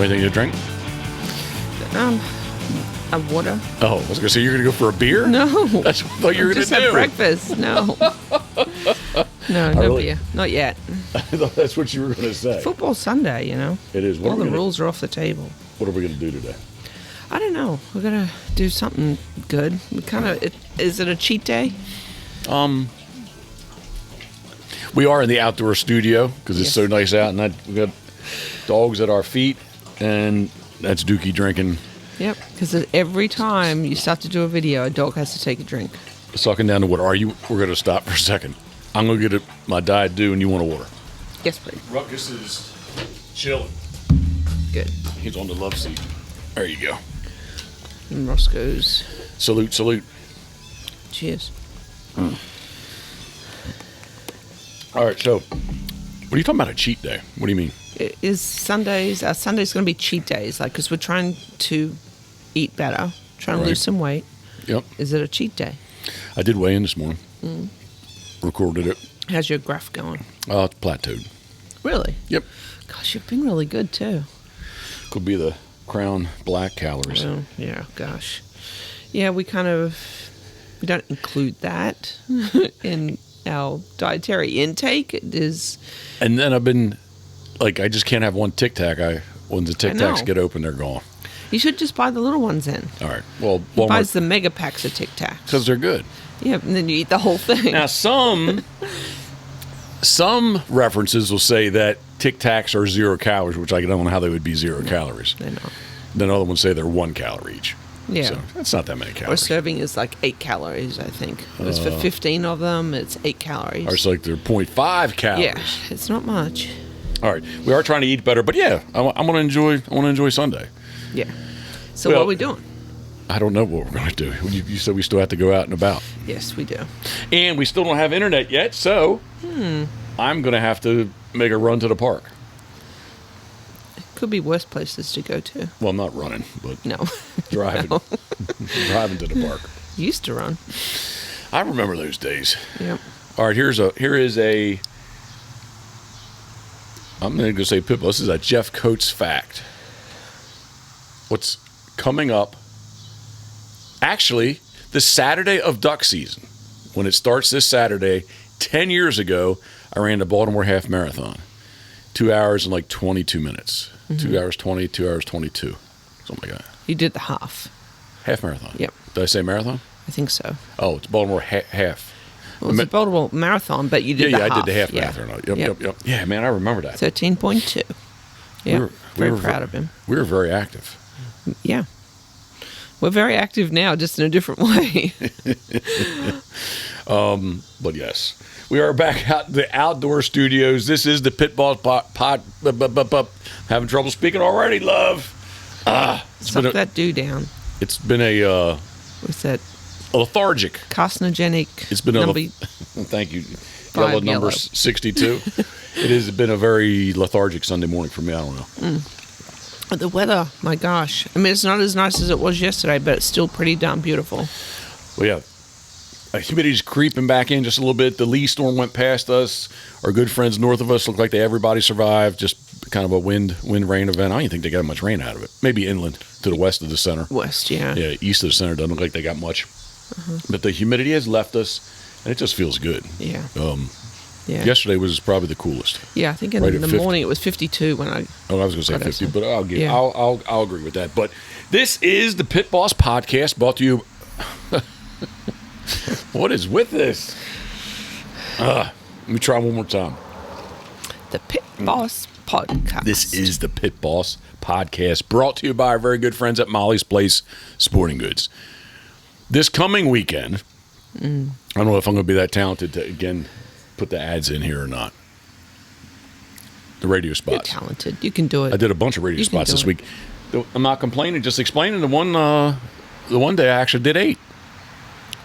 anything to drink? A water. Oh, I was going to say, you're going to go for a beer? No. That's what I thought you were going to do. Just have breakfast. No. No beer. Not yet. I thought that's what you were going to say. Football Sunday, you know. It is. All the rules are off the table. What are we going to do today? I don't know. We're going to do something good. Is it a cheat day? We are in the outdoor studio because it's so nice out, and we got dogs at our feet, and that's Dookie drinking. Yep, because every time you start to do a video, a dog has to take a drink. Sucking down the water. We're going to stop for a second. I'm going to get my Diet Dew, and you want a water. Yes, please. Ruckus is chilling. Good. He's on the love seat. There you go. And Roscoe's. Salute. Cheers. All right, so what are you talking about, a cheat day? What do you mean? Is Sundays going to be cheat days? Like, because we're trying to eat better, trying to lose some weight. Yep. Is it a cheat day? I did weigh in this morning. Recorded it. How's your graph going? It's plateaued. Really? Yep. Gosh, you've been really good, too. Could be the Crown Black calories. Oh, yeah, gosh. Yeah, we don't include that in our dietary intake. It is. And then I've been, like, I just can't have one Tic Tac. When the Tic Tacs get open, they're gone. You should just buy the little ones in. All right. Well, Walmart buys the mega packs of Tic Tacs. Because they're good. Yeah, and then you eat the whole thing. Now, some references will say that Tic Tacs are 0 calories, which I don't know how they would be 0 calories. They're not. Then other ones say they're 1 calorie each. Yeah. So that's not that many calories. Our serving is like 8 calories, I think. It's for 15 of them, it's 8 calories. Or it's like they're 0.5 calories. Yeah, it's not much. All right. We are trying to eat better, but yeah, I want to enjoy Sunday. Yeah. So what are we doing? I don't know what we're going to do. You said we still have to go out and about. Yes, we do. And we still don't have internet yet, so I'm going to have to make a run to the park. Could be worse places to go to. Well, I'm not running, but driving. No. Driving to the park. Used to run. I remember those days. Yep. All right, here is a I'm going to say Pitbull. This is a Jeff Coates fact. What's coming up? Actually, the Saturday of duck season, when it starts this Saturday, 10 years ago, I ran the Baltimore Half Marathon. 2 hours and like 22 minutes. 2 hours 20, 2 hours 22. Something like that. You did the half. Half marathon. Yep. Did I say marathon? I think so. Oh, it's Baltimore half. Well, it's a Baltimore marathon, but you did the half. Yeah, I did the half marathon. Yep. Yeah, man, I remember that. 13.2. Yeah, we were proud of him. We were very active. Yeah. We're very active now, just in a different way. But yes, we are back out in the outdoor studios. This is the Pitboss Pod. Having trouble speaking already, love. Suck that dew down. It's been a What's that? A lethargic. Carcinogenic. It's been thank you. Yellow number 62. It has been a very lethargic Sunday morning for me. I don't know. The weather, my gosh. I mean, it's not as nice as it was yesterday, but it's still pretty darn beautiful. Well, yeah. Humidity's creeping back in just a little bit. The Lee storm went past us. Our good friends north of us look like everybody survived. Just kind of a wind rain event. I don't even think they got much rain out of it. Maybe inland to the west of the center. West, yeah. Yeah, east of the center doesn't look like they got much. But the humidity has left us, and it just feels good. Yeah. Yeah. Yesterday was probably the coolest. Yeah, I think in the morning it was 52 when I. Oh, I was going to say 50, but I'll agree with that. But this is the Pitboss Podcast, brought to you. What is with this? Let me try one more time. The Pitboss Podcast. This is the Pitboss Podcast, brought to you by our very good friends at Molly's Place Sporting Goods. This coming weekend, I don't know if I'm going to be that talented to again put the ads in here or not. The radio spots. You're talented. You can do it. I did a bunch of radio spots this week. I'm not complaining, just explaining the one day I actually did 8.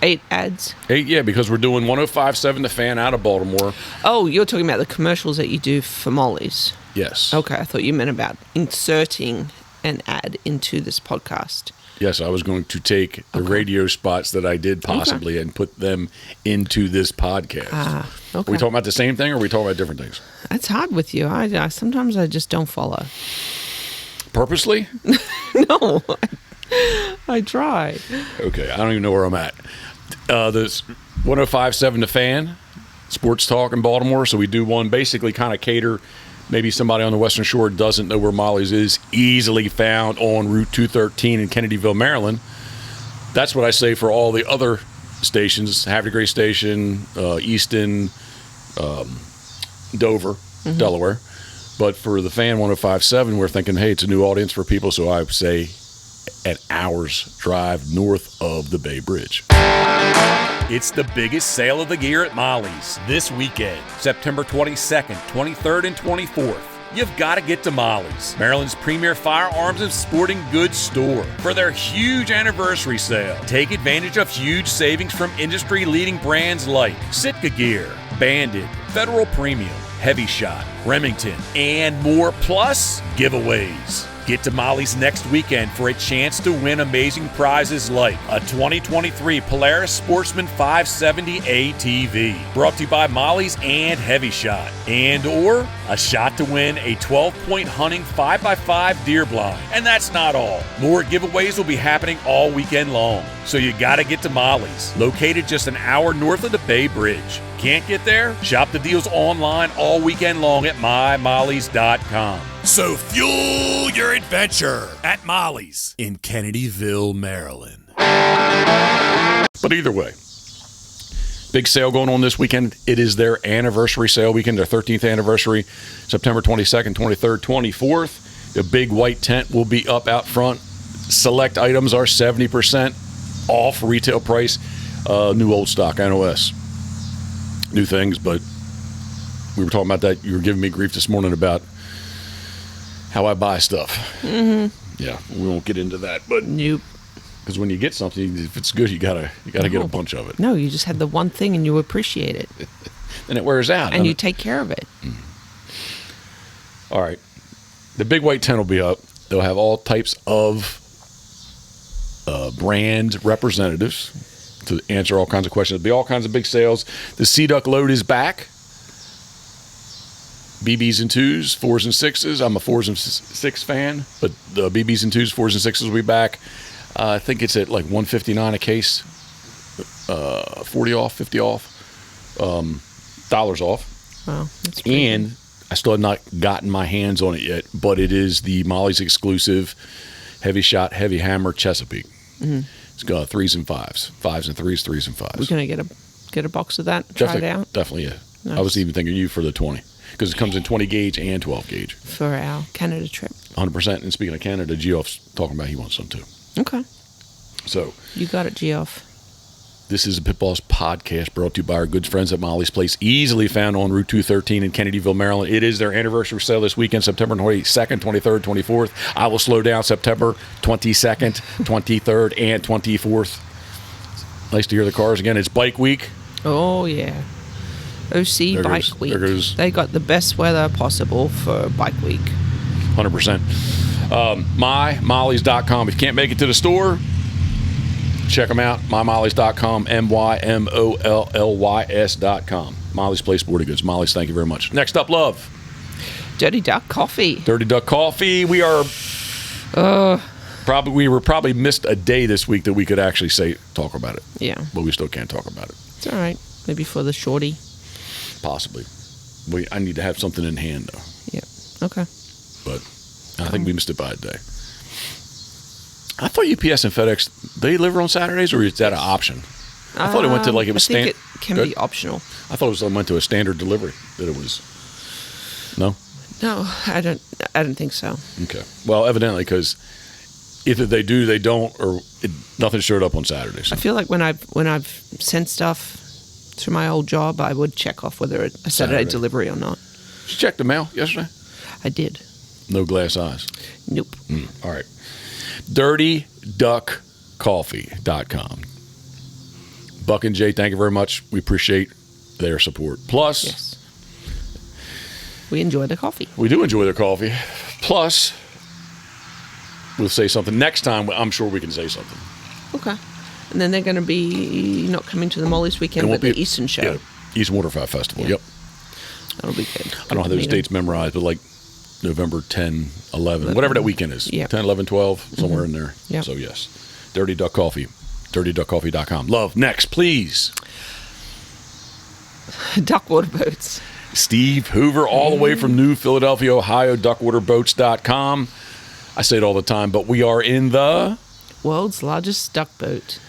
8 ads? 8, yeah, because we're doing 105.7 The Fan out of Baltimore. Oh, you're talking about the commercials that you do for Molly's. Yes. Okay, I thought you meant about inserting an ad into this podcast. Yes, I was going to take the radio spots that I did possibly and put them into this podcast. Okay. Are we talking about the same thing or are we talking about different things? That's hard with you. I sometimes I just don't follow. Purposely? No, I try. Okay, I don't even know where I'm at. This 105.7 The Fan, sports talk in Baltimore. So we do one basically kind of cater. Maybe somebody on the Western Shore doesn't know where Molly's is. Easily found on Route 213 in Kennedyville, Maryland. That's what I say for all the other stations: Havre de Grace Station, Easton, Dover, Delaware. But for the Fan 105.7, we're thinking, hey, it's a new audience for people. So I say an hour's drive north of the Bay Bridge. It's the biggest sale of the year at Molly's this weekend, September 22nd, 23rd, and 24th. You've got to get to Molly's, Maryland's premier firearms and sporting goods store, for their huge anniversary sale. Take advantage of huge savings from industry-leading brands like Sitka Gear, Bandit, Federal Premium, Heavy Shot, Remington, and more, plus giveaways. Get to Molly's next weekend for a chance to win amazing prizes like a 2023 Polaris Sportsman 570 ATV, brought to you by Molly's and Heavy Shot, and or a shot to win a 12-point hunting 5x5 deer blind. And that's not all. More giveaways will be happening all weekend long, so you gotta get to Molly's, located just an hour north of the Bay Bridge. Can't get there? Shop the deals online all weekend long at mymollys.com. So fuel your adventure at Molly's in Kennedyville, Maryland. But either way, big sale going on this weekend. It is their anniversary sale weekend, their 13th anniversary, September 22nd, 23rd, 24th. The big white tent will be up out front. Select items are 70% off retail price. New old stock, NOS. New things, but we were talking about that. You were giving me grief this morning about how I buy stuff. Mm-hmm. Yeah, we won't get into that, but Nope. Because when you get something, if it's good, you gotta get a bunch of it. No, you just have the one thing and you appreciate it. And it wears out. And you take care of it. All right. The big white tent will be up. They'll have all types of brand representatives to answer all kinds of questions. There'll be all kinds of big sales. The Sea Duck load is back. BBs and 2s, 4s and 6s. I'm a 4s and 6 fan, but the BBs and 2s, 4s and 6s will be back. I think it's at like $159 a case, 40 off, 50 off, dollars off. Wow, that's pretty And good. I still have not gotten my hands on it yet, but it is the Molly's exclusive Heavy Shot, Heavy Hammer Chesapeake. Mm-hmm. It's got 3s and 5s, 5s and 3s, 3s and 5s. We're going to get a box of that, try it out. Definitely, yeah. Nice. I was even thinking you for the 20. Because it comes in 20 gauge and 12 gauge. For our Canada trip. 100%. And speaking of Canada, Geoff's talking about he wants some too. Okay. So, You got it, Geoff. this is a Pitboss Podcast brought to you by our good friends at Molly's Place, easily found on Route 213 in Kennedyville, Maryland. It is their anniversary sale this weekend, September 22nd, 23rd, 24th. I will slow down September 22nd, 23rd, and 24th. Nice to hear the cars again. It's Bike Week. Oh, yeah. OC There Bike goes- Week. there goes- They got the best weather possible for Bike Week. 100%. MyMollies.com. If you can't make it to the store, check them out. MyMollies.com. MyMollys.com. Molly's Place Sporting Goods. Molly's, thank you very much. Next up, love. Dirty Duck Coffee. Dirty Duck Coffee. We are probably missed a day this week that we could actually talk about it. Yeah. But we still can't talk about it. It's all right. Maybe for the shorty. Possibly. I need to have something in hand though. Yeah. Okay. But I think we missed it by a day. I thought UPS and FedEx, they deliver on Saturdays, or is that an option? I thought it went to I think it can be optional. I thought it went to a standard delivery. That it was. No. No, I don't think so. Okay. Well, evidently, because either they do, they don't, or nothing showed up on Saturdays. I feel like when I've sent stuff to my old job, I would check off whether it's a Saturday delivery or not. Did you check the mail yesterday? I did. No glass eyes. Nope. All right. DirtyDuckCoffee.com. Buck and Jay, thank you very much. We appreciate their support. Plus, Yes. We enjoy the coffee. we do enjoy their coffee. Plus, we'll say something next time. I'm sure we can say something. Okay. And then they're going to be not coming to the Molly's weekend, It but won't the be- Eastern show. Yeah, Eastern Waterfowl Festival. Yeah. Yep. That'll be good. I don't have those dates memorized, but like November 10, 11, whatever that weekend is. Yep. 10, 11, 12, somewhere in there. Yep. So, yes. Dirty Duck Coffee. DirtyDuckCoffee.com. Love. Next, please. Duckwater boats. Steve Hoover, all the way from New Philadelphia, Ohio, duckwaterboats.com. I say it all the time, but we are in the World's largest duck boat.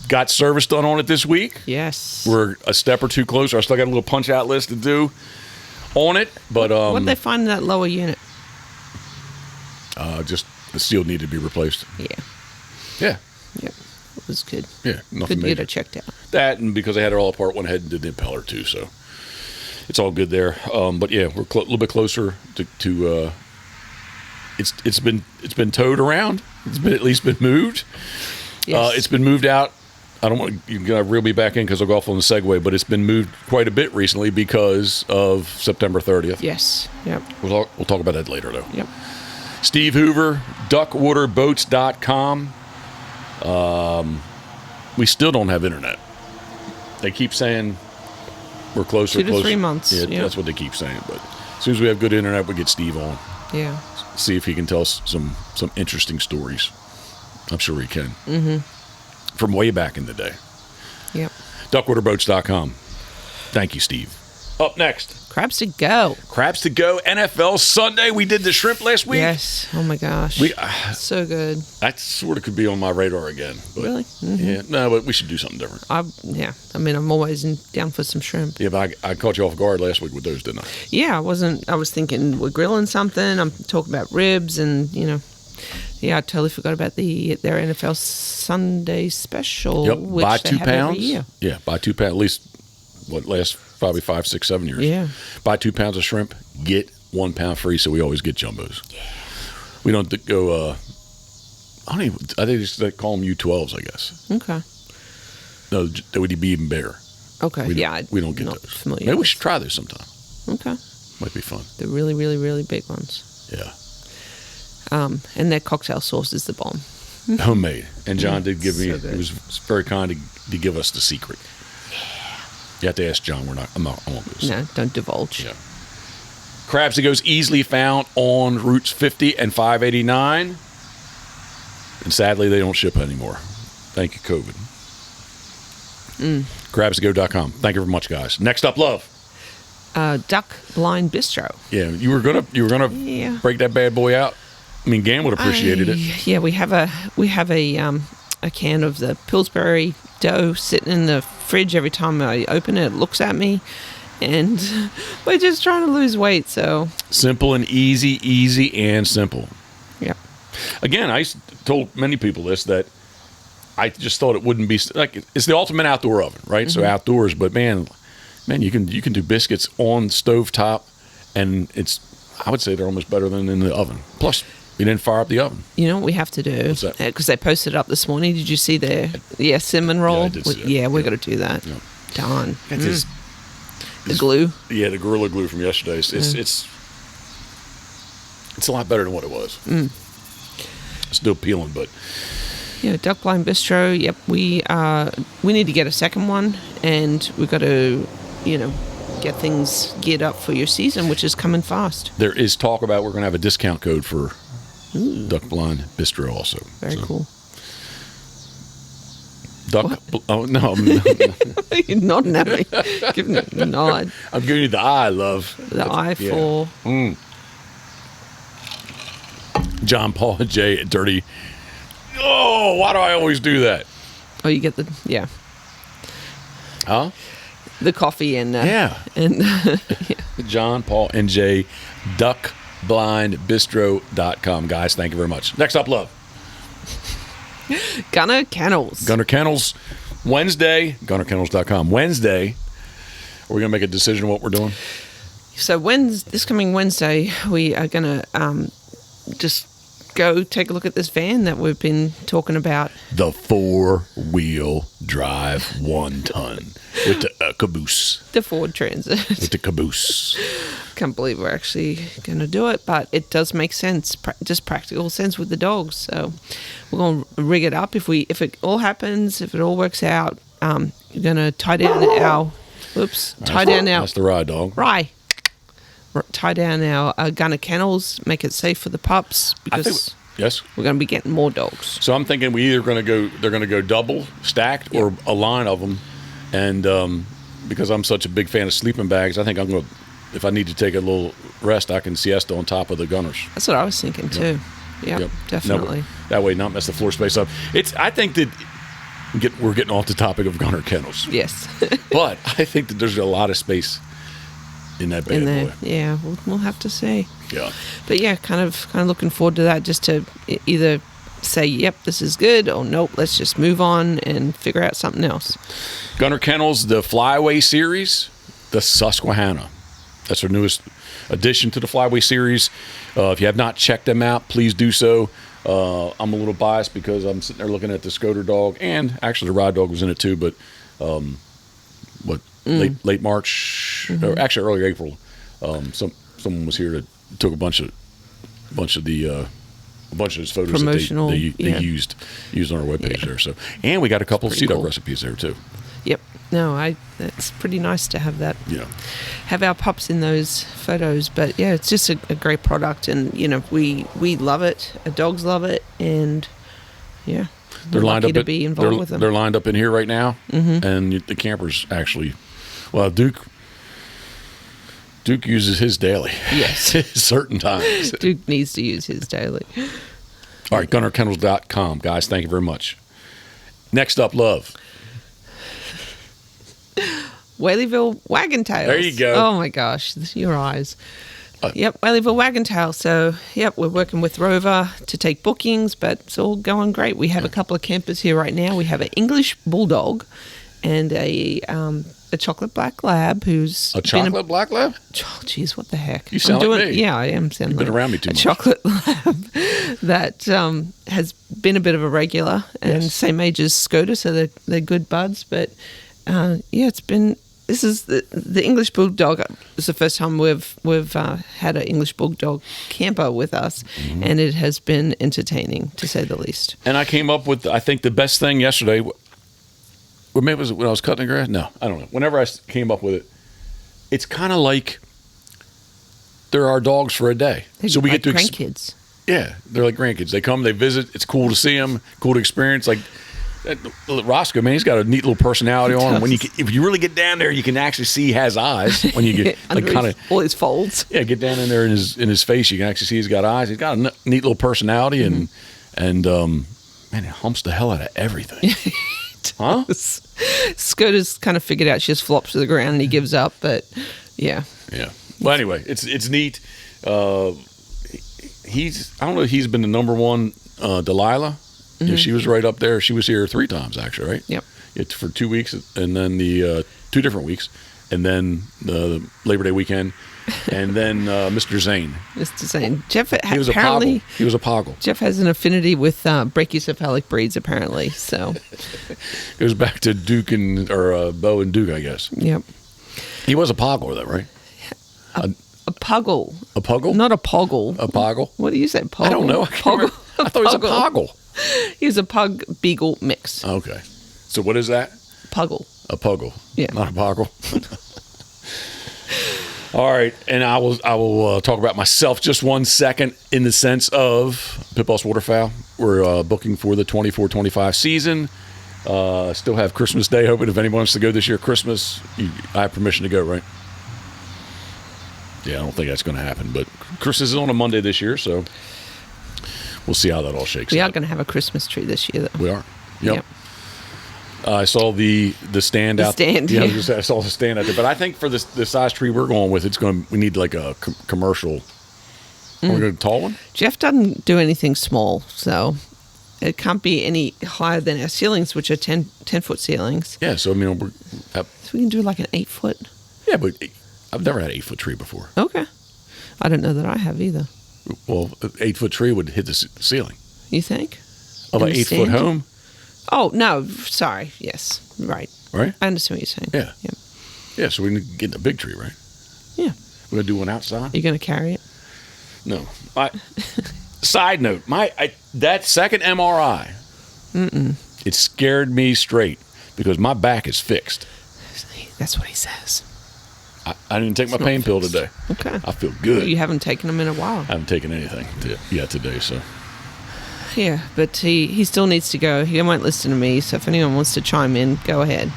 got service done on it this week. Yes. We're a step or two closer. I still got a little punch out list to do on it, but What did they find in that lower unit? just the steel needed to be replaced. Yeah. Yeah, Yep. It was good. yeah, nothing Good to major. get it checked out. That, and because they had it all apart, went ahead and did the impeller too, so it's all good there. But yeah, we're a little bit closer to it's been towed around. It's been at least been moved. Yes. It's been moved out. I don't want to reel me back in because I'll go off on the segue, but it's been moved quite a bit recently because of September 30th. Yes. Yep. We'll talk about that later, though. Yep. Steve Hoover, duckwaterboats.com. We still don't have internet. They keep saying we're closer. 2 to 3 months. Yeah, Yeah. that's what they keep saying. But as soon as we have good internet, we get Steve on. Yeah. See if he can tell us some interesting stories. I'm sure he can. Mm-hmm. From way back in the day. Yep. Duckwaterboats.com. Thank you, Steve. Up next, Crabs to go. Crabs to Go NFL Sunday. We did the shrimp last week. Yes. Oh my gosh. So good. That sort of could be on my radar again. But Really? Mm-hmm. Yeah. No, but we should do something different. Yeah. I mean, I'm always down for some shrimp. Yeah, but I caught you off guard last week with those, didn't I? Yeah, I was thinking we're grilling something. I'm talking about ribs and, yeah, I totally forgot about their NFL Sunday special. Yep. Which Buy they 2 have every pounds. year. Yeah, buy 2 pounds. At least, last probably 5, 6, 7 years. Yeah. Buy 2 pounds of shrimp, get 1 pound free, so we always get jumbos. Yeah. We don't go, I think they call them U12s, I guess. Okay. No, that would be even bigger. Okay. We don't get not those. familiar Maybe we with- should try those sometime. Okay. Might be fun. The really, really, really big ones. Yeah. And their cocktail sauce is the bomb. Homemade. And John did give me, So good. he was very kind to give us the secret. You have to ask John. I won't do this. No, don't divulge. Yeah. Crabs that goes easily found on routes 50 and 589. And sadly, they don't ship anymore. Thank you, COVID. Crabstogo.com. Thank you very much, guys. Next up, love. Duck Blind Bistro. Yeah, you were gonna Yeah. break that bad boy out. I mean, Gan would have appreciated it. Yeah, we have a can of the Pillsbury dough sitting in the fridge. Every time I open it, it looks at me, and we're just trying to lose weight. So Simple and easy and simple. yeah, Again, I told many people this, that I just thought it wouldn't be like, it's the ultimate outdoor oven, right? So outdoors, but man, you can do biscuits on stovetop, and I would say they're almost better than in the oven. Plus, we didn't fire up the oven. you know what we have to do? What's that? Because they posted up this morning. Did you see their cinnamon roll? I did see that. Yeah, we're Yeah. going to do that. Yeah. Darn. Got this- The glue. Yeah, the Gorilla Glue from yesterday. It's a lot better than what it was. Still peeling, but Yeah, Duck Blind Bistro. Yep, we need to get a second one, and we've got to, get things geared up for your season, which is coming fast. there is talk about we're going to have a discount code for Duck Blind Bistro also. Very cool. Oh no, You're nodding at me, giving me a nod. I'm giving you the eye, love. The eye for John Paul and Jay at Dirty. Oh, why do I always do that? Oh, you get the Huh? the coffee and Yeah. and John Paul and Jay, duckblindbistro.com. Guys, thank you very much. Next up, love. Gunner Kennels. Gunner Kennels, Wednesday, gunnerkennels.com. Wednesday, are we going to make a decision on what we're doing? So this coming Wednesday, we are gonna just go take a look at this van that we've been talking about. The 4-wheel drive 1-ton with the caboose. The Ford Transit. With the caboose. Can't believe we're actually going to do it, but it does make sense, just practical sense with the dogs. So we're going to rig it up. If it all happens, if it all works out, you're going to tie down our. That's the ride, dog. Rye. tie down our gunner kennels, make it safe for the pups because yes, we're going to be getting more dogs. So I'm thinking they're going to go double stacked or a line of them, and because I'm such a big fan of sleeping bags, I think I'm going to, if I need to take a little rest, I can siesta on top of the gunners. That's what I was thinking too. Yep. Definitely. That way, not mess the floor space up. I think that we're getting off the topic of gunner kennels. Yes. But I think that there's a lot of space in that bad boy. Yeah, we'll have to see. Yeah. But yeah, kind of looking forward to that, just to either say, yep, this is good, or nope, let's just move on and figure out something else. Gunner Kennels, the Flyaway series, the Susquehanna. That's our newest addition to the Flyaway series. If you have not checked them out, please do so. I'm a little biased because I'm sitting there looking at the Scoter dog, and actually the Ride dog was in it too, but late March, or actually early April, someone was here that took a bunch of his photos promotional, that they used on our webpage there. So, and we got a couple of sea dog recipes there too. Yep. No, it's pretty nice to have that. Yeah. Have our pups in those photos, but yeah, it's just a great product, and we love it. Our dogs love it, and yeah, they're lined up to be involved with them. They're lined up in here right now, and the campers actually. Well, Duke uses his daily. Yes. Certain times. Duke needs to use his daily. All right, gunnerkennels.com, guys. Thank you very much. Next up, love. Whaleyville Wagon Tails. There you go. Oh my gosh, your eyes. Yep, Whaleyville Wagon Tail. So, yep, we're working with Rover to take bookings, but it's all going great. We have a couple of campers here right now. We have an English Bulldog and a chocolate black lab who's black lab? Oh, geez, what the heck? You sound like me. Yeah, I am sounding. You've been around me too much. A chocolate lab that has been a bit of a regular, and same age as Scoter, so they're good buds. But this is the English Bulldog. It's the first time we've had an English Bulldog camper with us, and it has been entertaining to say the least. And I came up with, I think, the best thing yesterday. Or maybe it was when I was cutting the grass. No, I don't know. Whenever I came up with it, it's kind of like they're our dogs for a day. So we get to grandkids. Yeah, they're like grandkids. They come, they visit. It's cool to see them, cool to experience. Like Roscoe, man, he's got a neat little personality on him. If you really get down there, you can actually see he has eyes. When you get like kind of all his folds. Yeah, get down in there in his face, you can actually see he's got eyes. He's got a neat little personality, and man, he humps the hell out of everything. Huh? Scoter's kind of figured out she just flops to the ground and he gives up, but yeah. Yeah. Well, anyway, it's neat. I don't know if he's been the number one Delilah. Yeah, she was right up there. She was here 3 times actually, right? Yep. For 2 weeks, and then the 2 different weeks, and then the Labor Day weekend, and then Mr. Zane. Mr. Zane. Jeff he was apparently he was a poggle. Jeff has an affinity with brachycephalic breeds, apparently. So goes back to Duke or Bo and Duke, I guess. Yep. He was a poggle, though, right? A puggle. A puggle? Not a poggle. A poggle? What do you say? Poggle? I don't know. I thought he was a poggle. He was a pug beagle mix. Okay. So what is that? Puggle. A puggle. Yeah. Not a poggle. All right, and I will talk about myself just 1 second in the sense of Pitboss Waterfowl. We're booking for the 24-25 season. Still have Christmas Day open. If anyone wants to go this year, Christmas, I have permission to go, right? Yeah, I don't think that's going to happen, but Christmas is on a Monday this year, so we'll see how that all shakes out. We are going to have a Christmas tree this year, though. We are. Yep. I saw the stand out. Stand, yeah. I saw the stand out there. But I think for the size tree we're going with, we need like a commercial. Are we going to tall one? Jeff doesn't do anything small, so it can't be any higher than our ceilings, which are 10-foot ceilings. Yeah, so I mean, so we can do like an 8-foot. Yeah, but I've never had an 8-foot tree before. Okay, I don't know that I have either. Well, an 8-foot tree would hit the ceiling. You think? Of an 8-foot home? Oh, no, sorry. Yes, right. Right? I understand what you're saying. Yeah. Yeah, so we need to get a big tree, right? Yeah. We're going to do one outside? You're going to carry it? No. Side note, that second MRI, it scared me straight because my back is fixed. That's what he says. I didn't even take my pain pill today. Okay. I feel good. You haven't taken them in a while. I haven't taken anything yet today, so. Yeah, but he still needs to go. He won't listen to me, so if anyone wants to chime in, go ahead.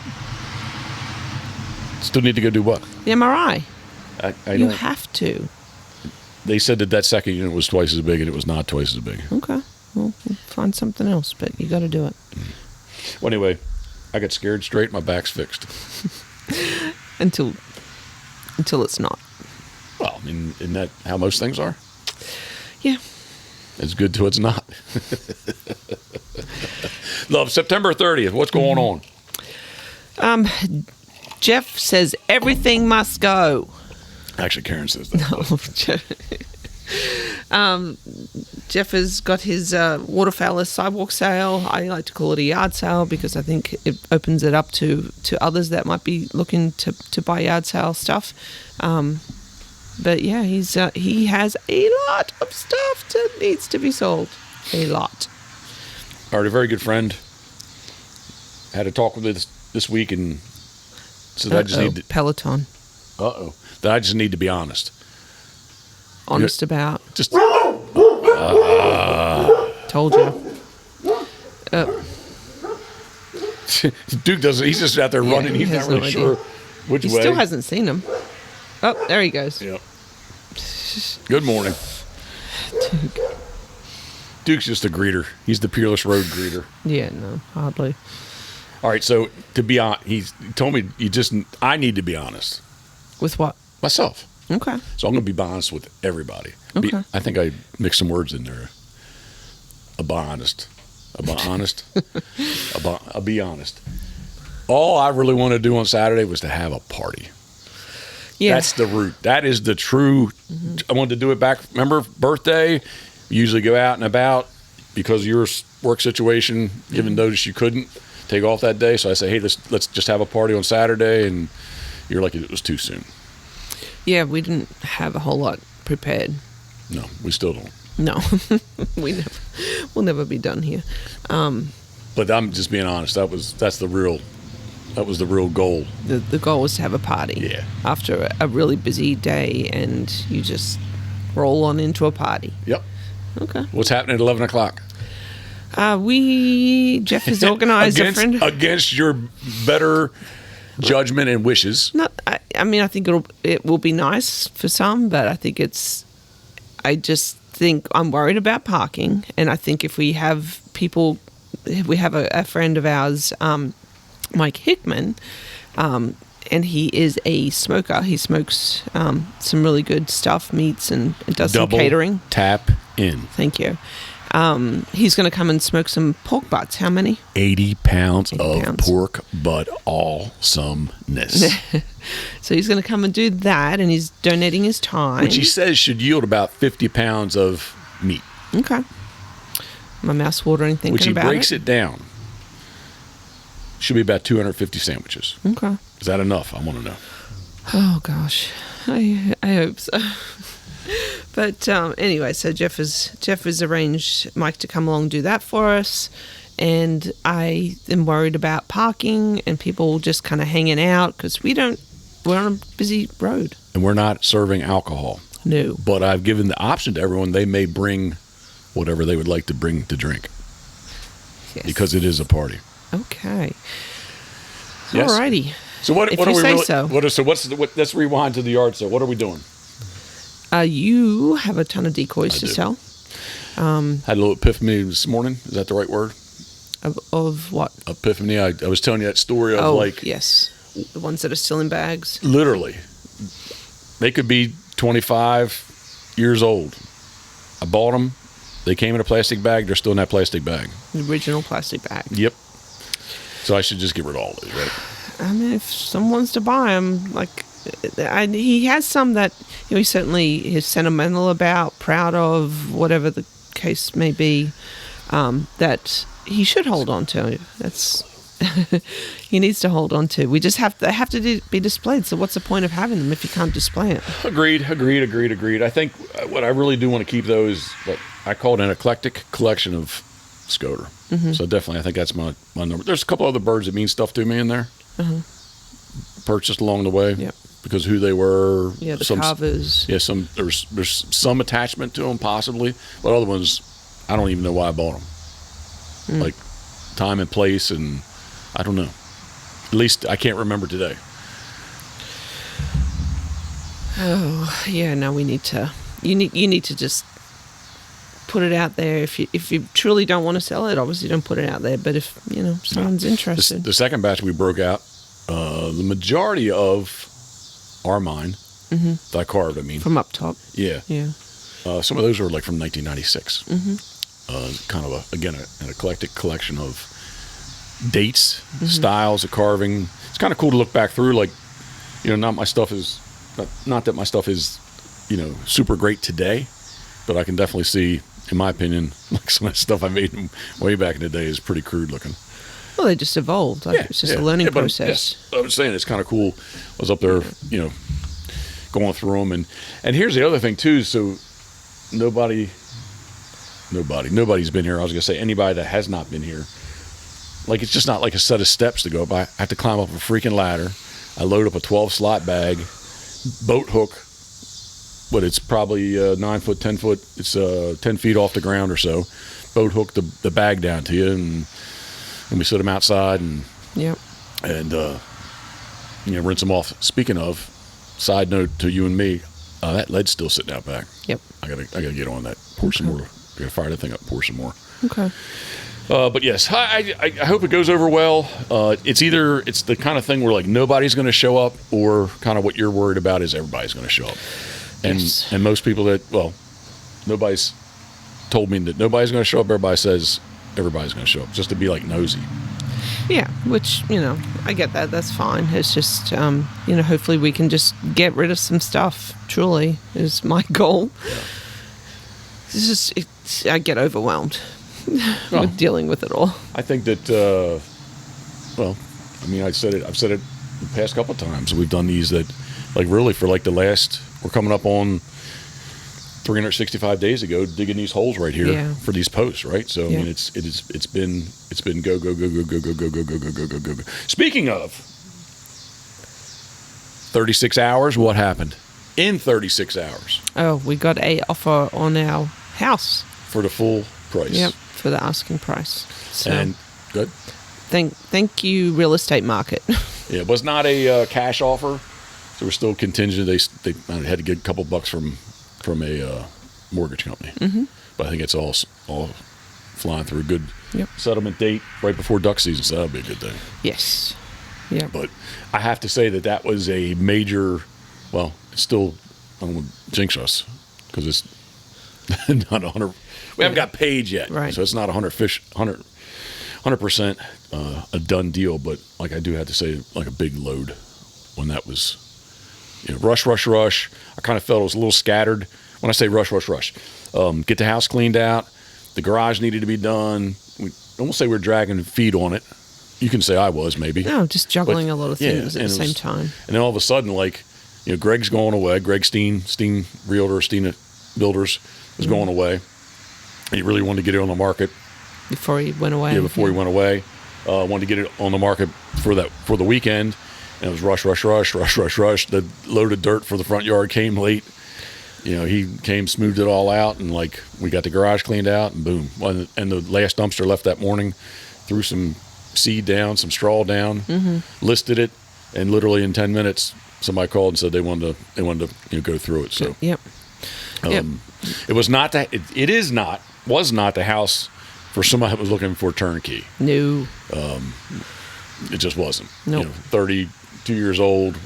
Still need to go do what? The MRI. I You don't. have to. They said that second unit was twice as big, and it was not twice as big. Okay. Well, we'll find something else, but you got to do it. Well, anyway, I got scared straight. My back's fixed. Until it's not. Well, I mean, isn't that how most things are? Yeah. It's good till it's not. Love, September 30th. What's going on? Jeff says everything must go. Actually, Karen says that. Jeff has got his Waterfowl sidewalk sale. I like to call it a yard sale because I think it opens it up to others that might be looking to buy yard sale stuff. But yeah, he has a lot of stuff that needs to be sold. A lot. All right, a very good friend had a talk with me this week, and so that I just need to. Peloton. That I just need to be honest. Honest about. Just. Told you. Duke doesn't. He's just out there running. He's not really sure which way. He still hasn't seen him. Oh, there he goes. Yep. Good morning. Duke's just a greeter. He's the Peerless Road greeter. Yeah, no, hardly. All right, so to be honest, he told me I need to be honest. With what? Myself. Okay. So I'm going to be honest with everybody. Okay. I think I mixed some words in there. I'll be honest. I'll be honest. All I really wanted to do on Saturday was to have a party. Yeah. That's the root. That is the true. Mm-hmm. I wanted to do it back. Remember, birthday? You usually go out and about because of your work situation, given notice you couldn't take off that day. So I say, hey, let's just have a party on Saturday. And you're like, it was too soon. Yeah, we didn't have a whole lot prepared. No, we still don't. No, we'll never be done here. But I'm just being honest. That was the real goal. The goal was to have a party. Yeah. After a really busy day, and you just roll on into a party. Yep. Okay. What's happening at 11 o'clock? Jeff has organized a friend against your better judgment and wishes. I mean, I think it will be nice for some, but I just think I'm worried about parking, and I think if we have people, we have a friend of ours, Mike Hickman, and he is a smoker. He smokes some really good stuff, meats, and does some catering. Tap in. Thank you. He's going to come and smoke some pork butts. How many? 80 pounds of pork butt awesomeness. So he's going to come and do that, and he's donating his time. Which he says should yield about 50 pounds of meat. Okay. My mouth's watering thinking about it. Which he breaks it down. Should be about 250 sandwiches. Okay. Is that enough? I want to know. Oh, gosh. I hope so. But anyway, so Jeff has arranged Mike to come along and do that for us. And I am worried about parking and people just kind of hanging out because we're on a busy road. And we're not serving alcohol. No. But I've given the option to everyone. They may bring whatever they would like to bring to drink. Yes. Because it is a party. Okay. Yes. Alrighty. So what if are you we say really, so. Let's rewind to the yard sale. What are we doing? You have a ton of decoys to sell. Had a little epiphany this morning. Is that the right word? Of what? Epiphany. I was telling you that story of yes. The ones that are still in bags. Literally. They could be 25 years old. I bought them. They came in a plastic bag. They're still in that plastic bag. The original plastic bag. Yep. So I should just get rid of all these, right? I mean, if someone wants to buy them, he has some that he certainly is sentimental about, proud of, whatever the case may be, that he should hold on to. That's he needs to hold on to. We just they have to be displayed. So what's the point of having them if you can't display it? Agreed. I think what I really do want to keep though is what I call it an eclectic collection of Scoter. Mm-hmm. So definitely, I think that's my number. There's a couple other birds that mean stuff to me in there. Mm-hmm. Purchased along the way. Yep. because who they were. Yeah, the carvers. Yeah, there's some attachment to them possibly, but other ones, I don't even know why I bought them. Like time and place, and I don't know. At least I can't remember today. Oh yeah, no, we need to. You need to just put it out there. If you truly don't want to sell it, obviously don't put it out there. But if someone's interested, the second batch we broke out, the majority of are mine. That I carved. I mean, from up top. Yeah. Some of those are like from 1996. Kind of an eclectic collection of dates, styles of carving. It's kind of cool to look back through. Like, not that my stuff is, super great today, but I can definitely see, in my opinion, like some of the stuff I made way back in the day is pretty crude looking. Well, they just evolved. It's just a learning process. I was saying it's kind of cool. I was up there, going through them, and here's the other thing too. So nobody's been here. I was gonna say anybody that has not been here. Like, it's just not like a set of steps to go up. I have to climb up a freaking ladder. I load up a 12 slot bag, boat hook, but it's probably 9 foot, 10 foot. It's 10 feet off the ground or so. Boat hook the bag down to you, and we set them outside and rinse them off. Speaking of, side note to you and me, that lead's still sitting out back. Yep. I gotta get on that. Pour some more. I gotta fire that thing up. Pour some more. Okay. But yes, I hope it goes over well. It's the kind of thing where like nobody's going to show up, or kind of what you're worried about is everybody's going to show up. And most people nobody's told me that nobody's going to show up. Everybody says everybody's going to show up, just to be like nosy. Yeah, which, I get that. That's fine. It's just, hopefully we can just get rid of some stuff, truly, is my goal. Yeah. It's just, I get overwhelmed with dealing with it all. I think that, I've said it the past couple of times. We've done these that, like, really for like we're coming up on 365 days ago digging these holes right here for these posts, right? So I mean, it's been go. Speaking of 36 hours, what happened in 36 hours? Oh, we got a offer on our house for the full price. Yep, for the asking price. So, and good. Thank you, real estate market. Yeah, it was not a cash offer, so we're still contingent. They had to get a couple bucks from a mortgage company, but I think it's all flying through a good settlement date right before duck season, so that'll be a good thing. Yes. Yeah. But I have to say that was a major. Well, it's still, I don't want to jinx us because it's not 100. We haven't got paid yet, right? So it's not 100% a done deal. But like, I do have to say, like, a big load when that was. Rush. I kind of felt it was a little scattered. When I say rush. Get the house cleaned out. The garage needed to be done. I won't say we're dragging feet on it. You can say I was, maybe. No, just juggling a lot of things at the same time. And then all of a sudden, like, Greg's going away. Greg Steen Builders was going away. He really wanted to get it on the market. Before he went away. Yeah, before he went away. Wanted to get it on the market for the weekend. And it was rush. The load of dirt for the front yard came late. He came, smoothed it all out, and like, we got the garage cleaned out, and boom. And the last dumpster left that morning, threw some seed down, some straw down, listed it, and literally in 10 minutes, somebody called and said they wanted to go through it. So it was not that. Was not the house for somebody that was looking for turnkey. No. It just wasn't. Nope. 32 years old.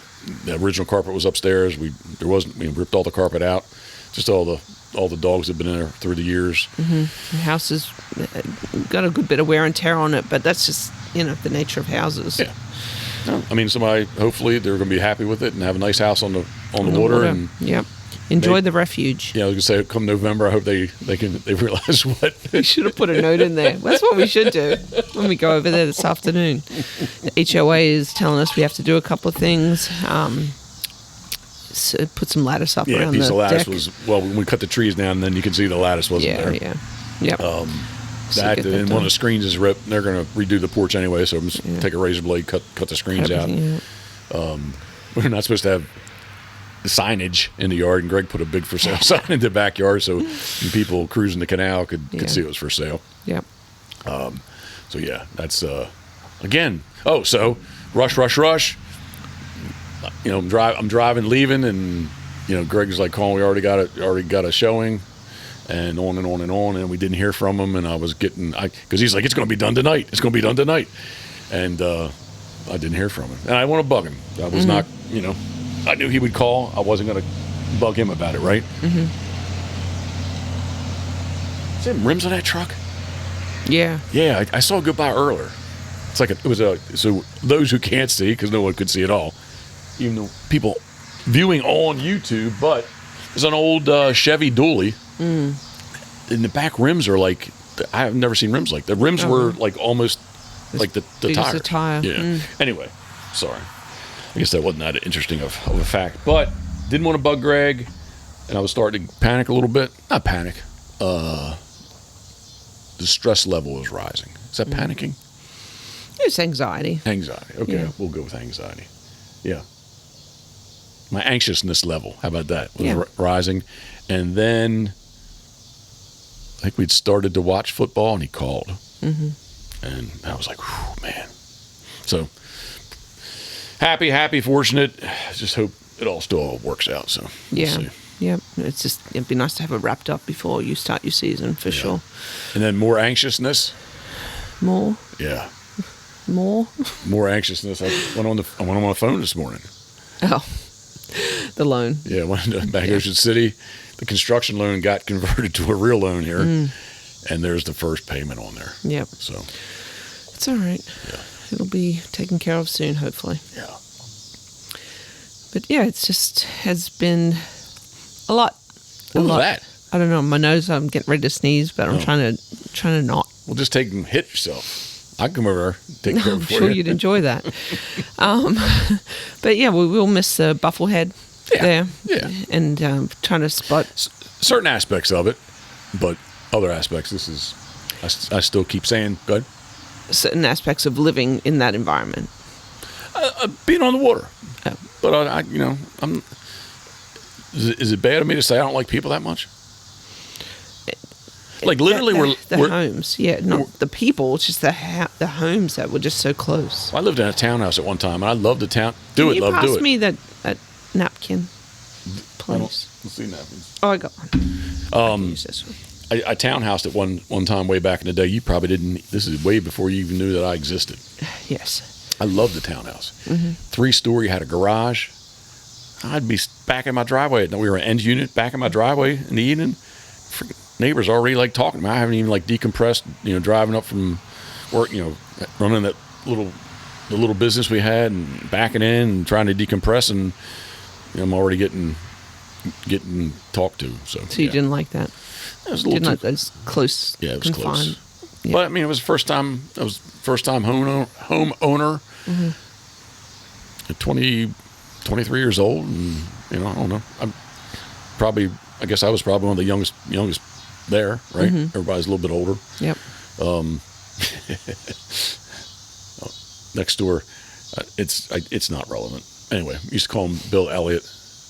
The original carpet was upstairs. We ripped all the carpet out. Just all the dogs have been in there through the years. The house has got a good bit of wear and tear on it, but that's just the nature of houses. Yeah. No, I mean, somebody, hopefully they're going to be happy with it and have a nice house on the water. And enjoy the refuge. Yeah, I was going to say, come November, I hope they realize what. We should have put a note in there. That's what we should do when we go over there this afternoon. The HOA is telling us we have to do a couple of things. So put some lattice up around the deck. Yeah, a piece of lattice was, when we cut the trees down, then you can see the lattice wasn't there. Yeah. Yep. And one of the screens is ripped. They're going to redo the porch anyway, so I'm just take a razor blade, cut the screens out. we're not supposed to have signage in the yard, and Greg put a big for sale sign in the backyard so people cruising the canal could see it was for sale. Yep. So yeah, that's again. Oh, so rush. You know, I'm driving, leaving, and you know, Greg's like calling. We already got a showing, and on and on and on, and we didn't hear from him. And I was because he's like, it's going to be done tonight. It's going to be done tonight, and I didn't hear from him, and I want to bug him. I was not, you know, I knew he would call. I wasn't going to bug him about it, right? Mm-hmm. Is there rims on that truck? Yeah. Yeah, I saw it go by earlier. It's like so those who can't see, because no one could see it all, even though people viewing on YouTube, but there's an old Chevy dually, and the back rims are like, I have never seen rims like that. The rims were like almost like the tire. Tire. Yeah. Anyway, sorry. I guess that wasn't that interesting of a fact, but didn't want to bug Greg, and I was starting to panic a little bit. Not panic. The stress level was rising. Is that panicking? It's anxiety. Anxiety. Okay, Yeah. We'll go with anxiety. Yeah. My anxiousness level, how about that? Was rising. And then I think we'd started to watch football, and he called. Mm-hmm. And I was like, whew, man. So happy, fortunate. Just hope it all still works out. So we'll see. Yep. It'd be nice to have it wrapped up before you start your season for sure. And then more anxiousness. More. Yeah. More anxiousness. I went on my phone this morning. Oh, the loan. Yeah, I went to Bank Ocean City. The construction loan got converted to a real loan here, and there's the first payment on there. Yep. So it's all right. Yeah. It'll be taken care of soon, hopefully. Yeah. But yeah, it's just has been a lot. What was that? I don't know. My nose. I'm getting ready to sneeze, but I'm trying to not. Well, just take and hit yourself. I can come over there, take care of it for I'm sure you. you'd enjoy that. But yeah, we will miss Bufflehead there. Yeah. And trying to spot certain aspects of it, but other aspects, this is, I still keep saying, go ahead. certain aspects of living in that environment. Being on the water. Oh. But is it bad of me to say I don't like people that much? Like literally, we're homes, not the people. It's just the homes that were just so close. I lived in a townhouse at one time, and I loved the town. Do it. Can you pass me that napkin, please? Let's see napkins. Oh, I got one. I can use this one. I townhoused at one time way back in the day. You probably didn't. This is way before you even knew that I existed. Yes. I loved the townhouse. Mm-hmm. 3-story, had a garage. I'd be back in my driveway. We were an end unit back in my driveway in the evening. Freaking neighbors already like talking to me. I haven't even like decompressed, driving up from work, running that little business we had and backing in and trying to decompress, and I'm already getting talked to. So you didn't like that? It was a little like those close. Yeah, it was confined. close. Yeah. But I mean, it was first time home owner. Mm-hmm. At 23 years old, and I don't know. I guess I was probably one of the youngest there, right? Mm-hmm. Everybody's a little bit older. Yep. Next door, it's not relevant. Anyway, we used to call him Bill Elliott,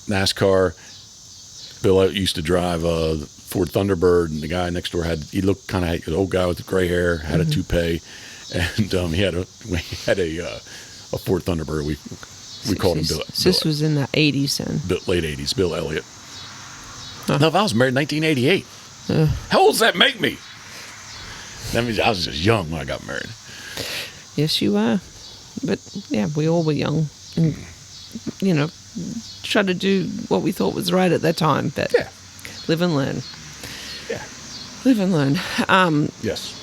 NASCAR. Bill Elliott used to drive the Ford Thunderbird, and the guy next door he looked kind of like an old guy with gray hair, had a toupee, and we had a Ford Thunderbird. We called him Bill. So this was in the 80s then? Late 80s, Bill Elliott. Huh. No, if I was married in 1988. How old does that make me? That means I was just young when I got married. Yes, you are. But, yeah, we all were young and, tried to do what we thought was right at that time. But live and learn. Yeah. Live and learn. Yes.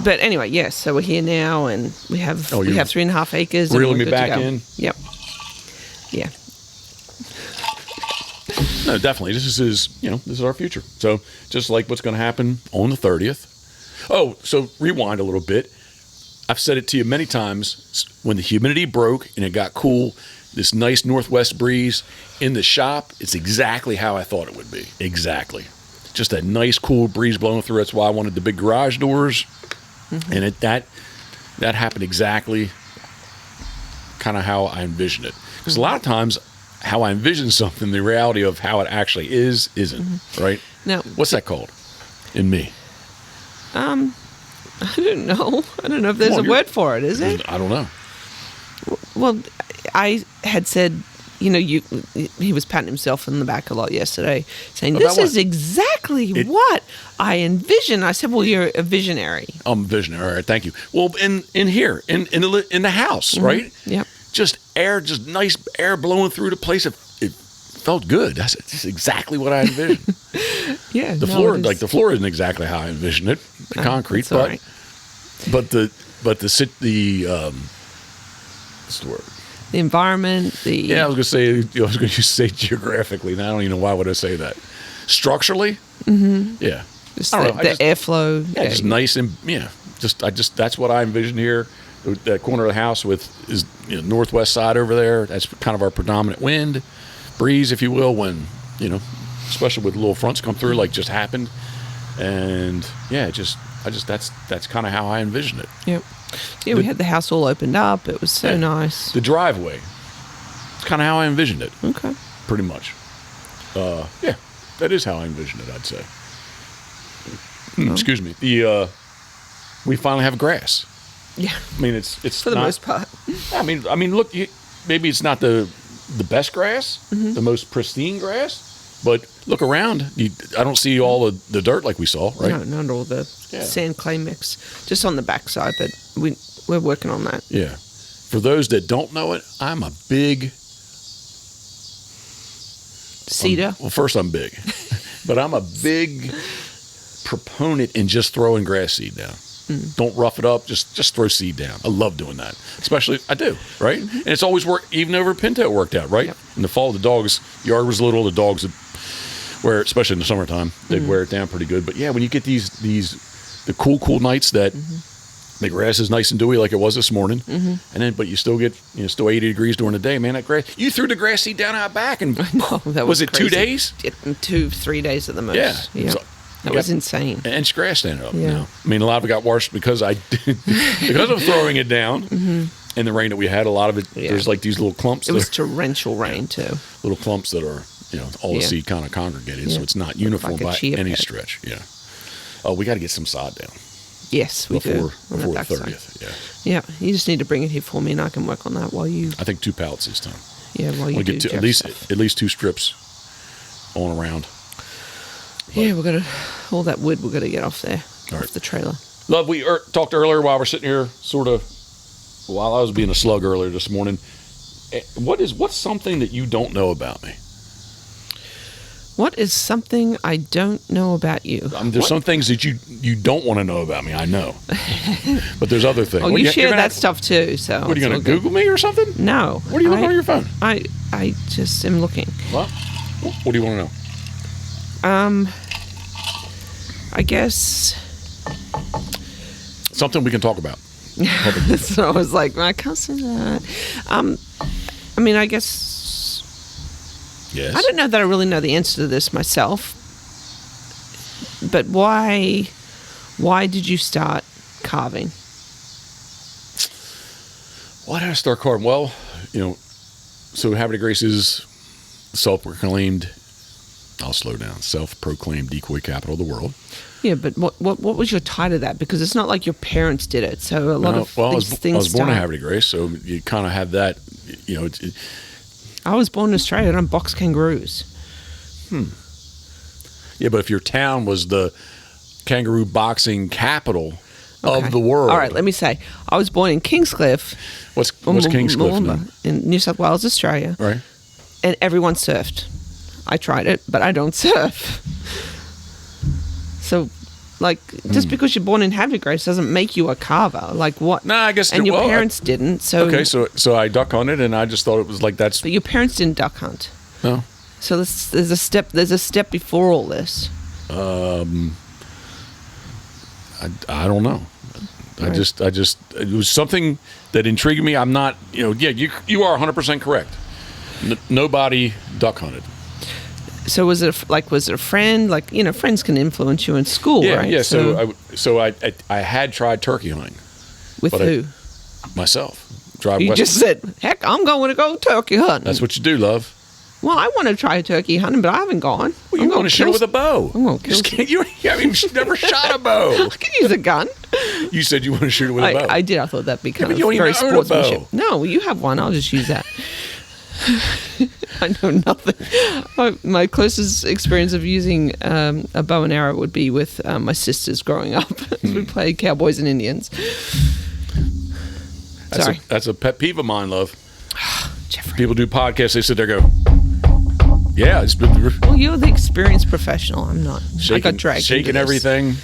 But anyway, yes, so we're here now, and we have 3.5 acres. Reeling and me we're good back to go. in? Yep. Yeah. No, definitely. This is our future. So just like what's going to happen on the 30th. Oh, so rewind a little bit. I've said it to you many times. When the humidity broke and it got cool, this nice northwest breeze in the shop, it's exactly how I thought it would be. Exactly. Just that nice, cool breeze blowing through. That's why I wanted the big garage doors. Mm-hmm. And that happened exactly kind of how I envision it. Because a lot of times, how I envision something, the reality of how it actually isn't, right? Now, what's that called in me? I don't know. I don't know if there's a word for it, is it? I don't know. Well, I had said, he was patting himself on the back a lot yesterday, saying, this is exactly what I envision. I said, well, you're a visionary. I'm a visionary. All right, thank you. Well, in here, in the house, right? Yep. Just nice air blowing through the place. It felt good. That's exactly what I envisioned. Yeah. The floor isn't exactly how I envisioned it. The concrete, but right. but the what's the word? The environment. I was going to say geographically. Now I don't even know why would I say that. Structurally. Mm-hmm. Yeah. Just the airflow. Yeah, just nice and that's what I envisioned here. That corner of the house is northwest side over there. That's kind of our predominant wind, breeze, if you will, when especially with little fronts come through like just happened, and that's kind of how I envisioned it. Yep. Yeah, we had the house all opened up. It was so nice. The driveway. It's kind of how I envisioned it. Okay. Pretty much. That is how I envisioned it, I'd say. Excuse me. We finally have grass. Yeah. I mean, it's for the most part. I mean, look, maybe it's not the best grass, the most pristine grass, but look around. I don't see all the dirt like we saw, right? No, not all the sand clay mix, just on the backside. But we're working on that. Yeah. For those that don't know it, I'm a big cedar. Well, first I'm big, but I'm a big proponent in just throwing grass seed down. Don't rough it up. Just throw seed down. I love doing that. Especially, I do, right? Mm-hmm. And it's always worked. Even over Pinto, it worked out, right? Yep. In the fall, the dogs' yard was little. The dogs would wear it, especially in the summertime, they'd wear it down pretty good. But yeah, when you get the cool nights that the grass is nice and dewy like it was this morning, but you still get still 80 degrees during the day, man. That grass, you threw the grass seed down out back, and that was it crazy. 2 days? 2-3 days at the most. Yeah. So, that was insane. An inch grass standing up. Yeah. I mean, a lot of it got washed because of throwing it down and the rain that we had. A lot of it, there's like these little clumps. It was torrential rain too. Little clumps that are, all the seed kind of congregated, so it's not uniform by any stretch. Yeah. Oh, we got to get some sod down. Yes, we do. Before the 30th. Yeah. You just need to bring it here for me, and I can work on that while you. I think 2 pallets this time. Yeah, while you do at least 2 strips on around. Yeah, we're gonna all that wood we're gonna get off there, off the trailer. Love, we talked earlier while we're sitting here, while I was being a slug earlier this morning. What's something that you don't know about me? What is something I don't know about you? There's some things that you don't want to know about me. I know, but there's other things. Oh, you share that stuff too. So what are you going to Google me or something? No. What are you looking on your phone? I just am looking. What? What do you want to know? I guess something we can talk about. So I was like, I can't say that. I mean, I guess. Yes. I don't know that I really know the answer to this myself. But why did you start carving? Why did I start carving? Well, so Habit of Grace is self-proclaimed. I'll slow down. Self-proclaimed decoy capital of the world. Yeah, but what was your tie to that? Because it's not like your parents did it. So a lot of these things. I was born in Habit of Grace, so you kind of have that. I was born in Australia on box kangaroos. Yeah, but if your town was the kangaroo boxing capital of the world. All right, let me say. I was born in Kingscliff. What's Kingscliff? In New South Wales, Australia. Right. And everyone surfed. I tried it, but I don't surf. So, just because you're born in Habit of Grace doesn't make you a carver. Like what? No, I guess. And your parents didn't. So okay, so I duck hunted, and I just thought it was like that's. But your parents didn't duck hunt. No. So there's a step before all this. I don't know. Right. I just it was something that intrigued me. I'm not, you are 100% correct. Nobody duck hunted. So was it a friend? Friends can influence you in school, right? Yeah. So I had tried turkey hunting. With who? Myself. drive You west. just said, heck, I'm going to go turkey hunting. That's what you do, love. Well, I want to try turkey hunting, but I haven't gone. Well, you want to shoot it with a bow. I'm going to kill Just can't, you haven't never shot a bow. I can use a gun. You said you want to shoot it with a bow. I did. I thought that'd be kind but of you don't very even own a bow. sportsmanship. No, you have one. I'll just use that. I know nothing. My closest experience of using a bow and arrow would be with my sisters growing up. We played cowboys and Indians. Sorry. That's a pet peeve of mine, love. Jeffrey. People do podcasts, they sit there and go, yeah, it's been Well, you're the experienced professional. I'm not. I got dragged shaking into this. everything.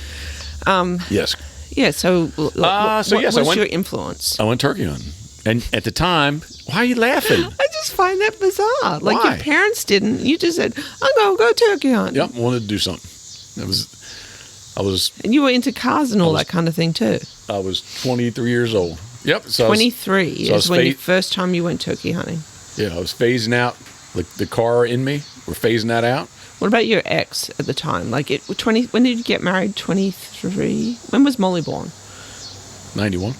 Yes. Yeah, so what's I your influence? I went turkey hunting. And at the time, why are you laughing? I just find that bizarre. Like Why? your parents didn't. You just said, I'm going to go turkey hunting. Yep, wanted to do something. I was And you were into cars and all that kind of thing too. I was 23 years old. Yep. So 23 I is was when the first time you went turkey hunting. I was phasing out the car in me. We're phasing that out. What about your ex at the time? Like when did you get married? 23? When was Molly born? 91.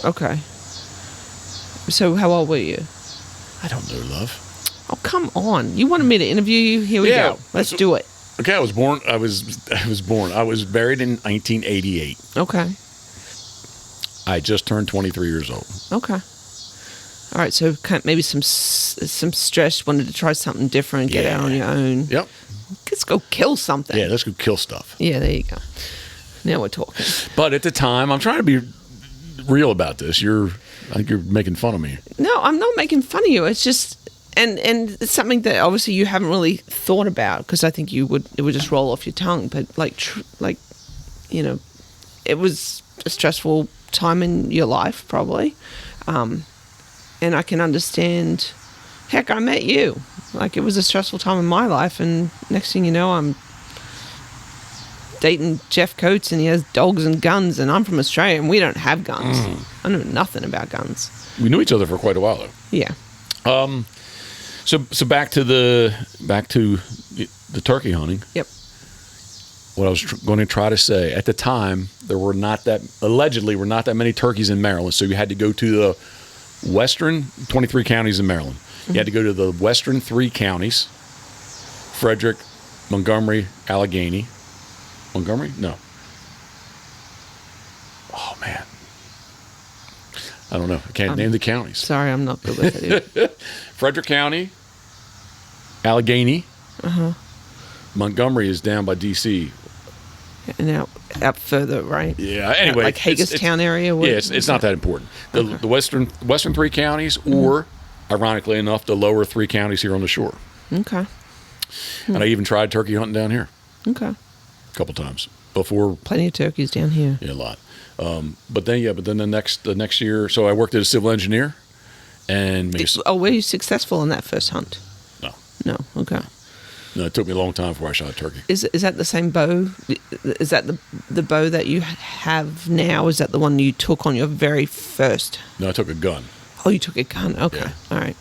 Okay. So how old were you? I don't know, love. Oh, come on. You wanted me to interview you? Here we go. Let's do it. Okay, I was born. I was married in 1988. Okay. I just turned 23 years old. Okay. All right, so maybe some stress, wanted to try something different, get out on your own. Yep. Let's go kill something. Yeah, let's go kill stuff. Yeah, there you go. Now we're talking. But at the time, I'm trying to be real about this. I think you're making fun of me. No, I'm not making fun of you. It's just, and it's something that obviously you haven't really thought about because I think it would just roll off your tongue. But it was a stressful time in your life, probably. And I can understand, heck, I met you. Like, it was a stressful time in my life, and next thing you know, I'm dating Jeff Coates, and he has dogs and guns, and I'm from Australia, and we don't have guns. I know nothing about guns. We knew each other for quite a while, though. Yeah. So back to the turkey hunting. Yep. What I was going to try to say, at the time, there were allegedly were not that many turkeys in Maryland, so you had to go to the western 23 counties in Maryland. You had to go to the western 3 counties: Frederick, Montgomery, Allegheny. Montgomery? No. Oh man, I don't know. I can't name the counties. Sorry, I'm not good with it. Frederick County, Allegheny. Montgomery is down by D.C. And out further, right? Yeah. Anyway, like Hagerstown area. Yeah, it's not that important. The western 3 counties, or ironically enough, the lower 3 counties here on the shore. Okay. And I even tried turkey hunting down here. Okay. A couple times before. Plenty of turkeys down here. Yeah, a lot. But then the next year, so I worked as a civil engineer, and were you successful in that first hunt? No. Okay. No, it took me a long time before I shot a turkey. Is that the same bow? Is that the bow that you have now? Is that the one you took on your very first? No, I took a gun. Oh, you took a gun. Okay. Yeah. All right.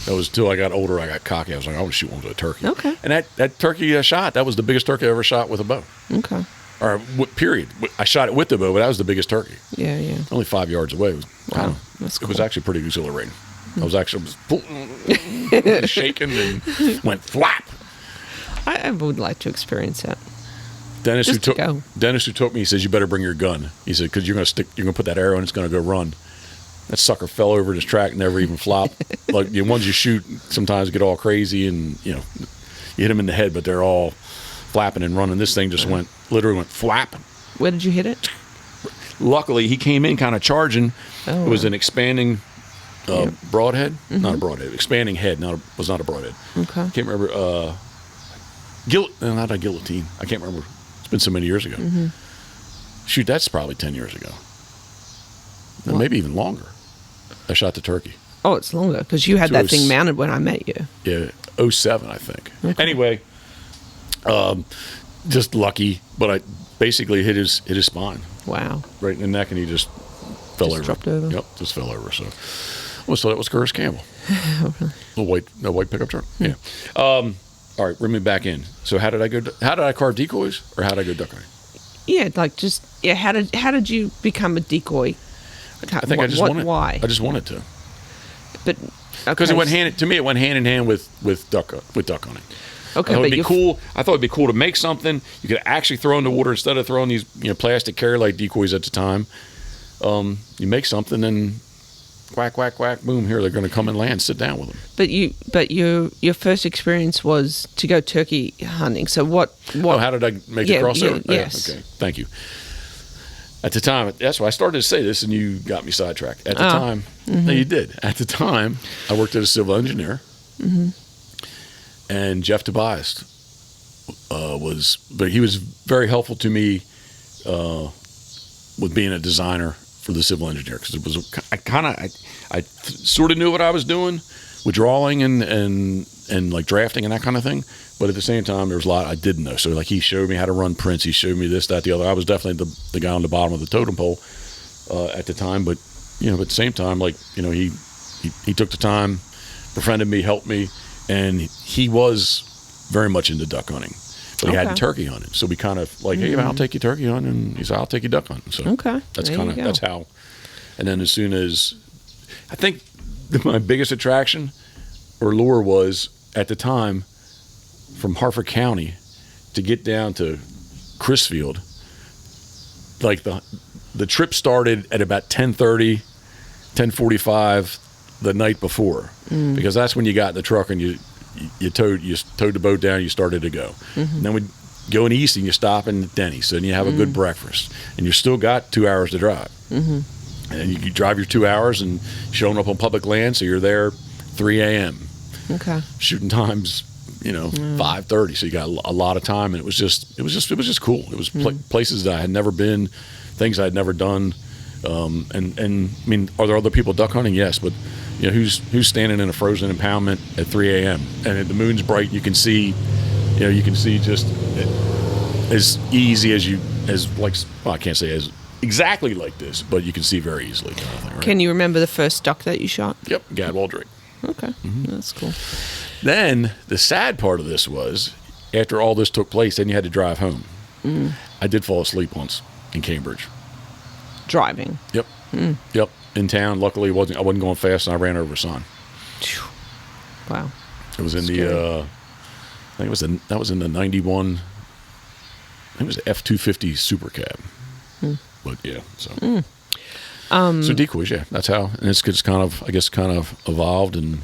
That was until I got older. I got cocky. I was like, I want to shoot one with a turkey. Okay. And that turkey I shot, that was the biggest turkey I ever shot with a bow. Okay. Or period. I shot it with the bow, but that was the biggest turkey. Yeah. Only 5 yards away. It was, Wow. That's cool. It was actually pretty exhilarating. I was actually shaking and went flap. I would like to experience that. Dennis, Just who took me, he says, you better bring your gun. He said, because you're going to put that arrow and it's going to go run. That sucker fell over his track, never even flopped. Like the ones you shoot sometimes get all crazy and, you hit them in the head, but they're all flapping and running. This thing just literally went flap. Where did you hit it? Luckily, he came in kind of charging. Oh, it was an expanding broadhead. Mm-hmm. Not a broadhead. Expanding head. Was not a broadhead. Okay. I can't remember. Not a guillotine. I can't remember. It's been so many years ago. Mm-hmm. Shoot, that's probably 10 years ago. No, maybe even longer. I shot the turkey. Oh, it's longer because you had that thing mounted when I met you. Yeah, 07, I think. Okay. Anyway, just lucky, but I basically hit his spine. Wow. Right in the neck, and he just fell over. Dropped over. Yep, just fell over. So, that was Curtis Campbell. Really? The white pickup truck. Yeah. All right, bring me back in. So how did I carve decoys, or how did I go duck hunting? Yeah, how did you become a decoy? I think I just wanted. Why? I just wanted to. But because it went hand in hand with duck hunting. Okay, I thought it'd be cool to make something you could actually throw in the water instead of throwing these plastic carry light decoys at the time. You make something and quack, quack, quack, boom, here they're going to come and land, sit down with them. But your first experience was to go turkey hunting. So what how did I make the crossover? Yes. Okay, thank you. At the time, that's why I started to say this, and you got me sidetracked. At the time, no, you did. At the time, I worked as a civil engineer, and Jeff Tobias he was very helpful to me with being a designer for the civil engineer, because it was I sort of knew what I was doing with drawing and like drafting and that kind of thing, but at the same time there was a lot I didn't know. So like he showed me how to run prints, he showed me this, that, the other. I was definitely the guy on the bottom of the totem pole at the time, but at the same time, like he took the time, befriended me, helped me, and he was very much into duck hunting. But he had turkey hunting, so we kind of like, hey, I'll take you turkey hunting, and he said, I'll take you duck hunting. So that's how. And then as soon as, I think my biggest attraction or lure was at the time from Harford County to get down to Crisfield. Like the trip started at about 10:30, 10:45 the night before, because that's when you got in the truck and you towed the boat down, you started to go. And then we'd go east and you stop in Denny's, and you have a good breakfast, and you still got 2 hours to drive. And you drive your 2 hours and showing up on public land, so you're there 3 a.m. Okay. Shooting times, 5:30, so you got a lot of time, and it was just cool. It was places that I had never been, things I had never done. And I mean, are there other people duck hunting? Yes, but who's standing in a frozen impoundment at 3 a.m. and the moon's bright? You can see just as easy I can't say as exactly like this, but you can see very easily. Kind of thing, right? Can you remember the first duck that you shot? Yep, Gadwall Drake. Okay, that's cool. Then the sad part of this was, after all this took place, then you had to drive home. I did fall asleep once in Cambridge. Driving. Yep. Yep. In town. Luckily, I wasn't going fast, and I ran over a sign. Wow. It was in the. I think that was in the '91. I think it was the F-250 Super Cab. But yeah, so. So decoys, yeah, that's how, and it's kind of evolved, and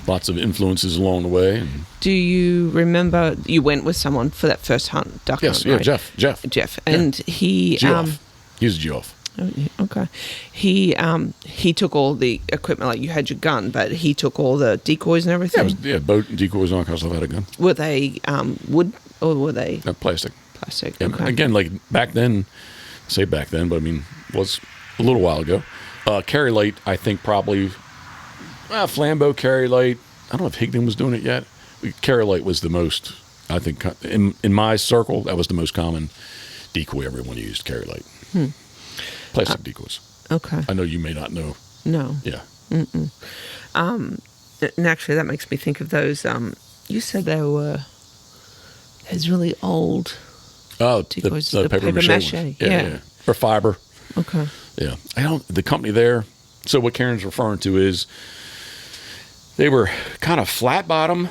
lots of influences along the way. And do you remember you went with someone for that first duck hunt? Right? Jeff, and he was Geoff. Okay, he took all the equipment, like you had your gun, but he took all the decoys and everything. Yeah, boat and decoys and all kinds of stuff. I had a gun. Were they wood or were they plastic? Plastic. And okay. again, like back then, but I mean, was a little while ago. Carry light, I think probably Flambeau carry light. I don't know if Higdon was doing it yet. Carry light was the most, I think, in my circle, that was the most common decoy everyone used. Carry light. Plastic decoys. Okay. I know you may not know. No. Yeah. And actually, that makes me think of those. You said they were those really old. Oh, decoys, the paper mache. Yeah. Or fiber. Okay. Yeah. The company there. So what Karen's referring to is they were kind of flat bottom